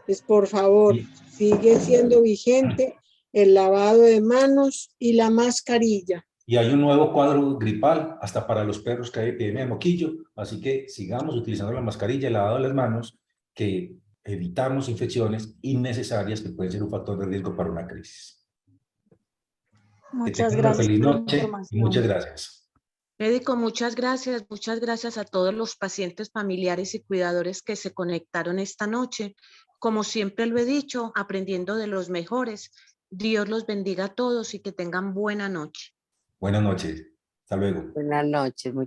Pues por favor, sigue siendo vigente el lavado de manos y la mascarilla. Y hay un nuevo cuadro gripal, hasta para los perros que hay epidemia de moquillo, así que sigamos utilizando la mascarilla y el lavado de las manos, que evitamos infecciones innecesarias que pueden ser un factor de riesgo para una crisis. Muchas que gracias. Feliz noche y muchas gracias. Médico, muchas gracias a todos los pacientes, familiares y cuidadores que se conectaron esta noche. Como siempre lo he dicho, aprendiendo de los mejores. Dios los bendiga a todos y que tengan buena noche. Buenas noches. Hasta luego. Buenas noches, muchas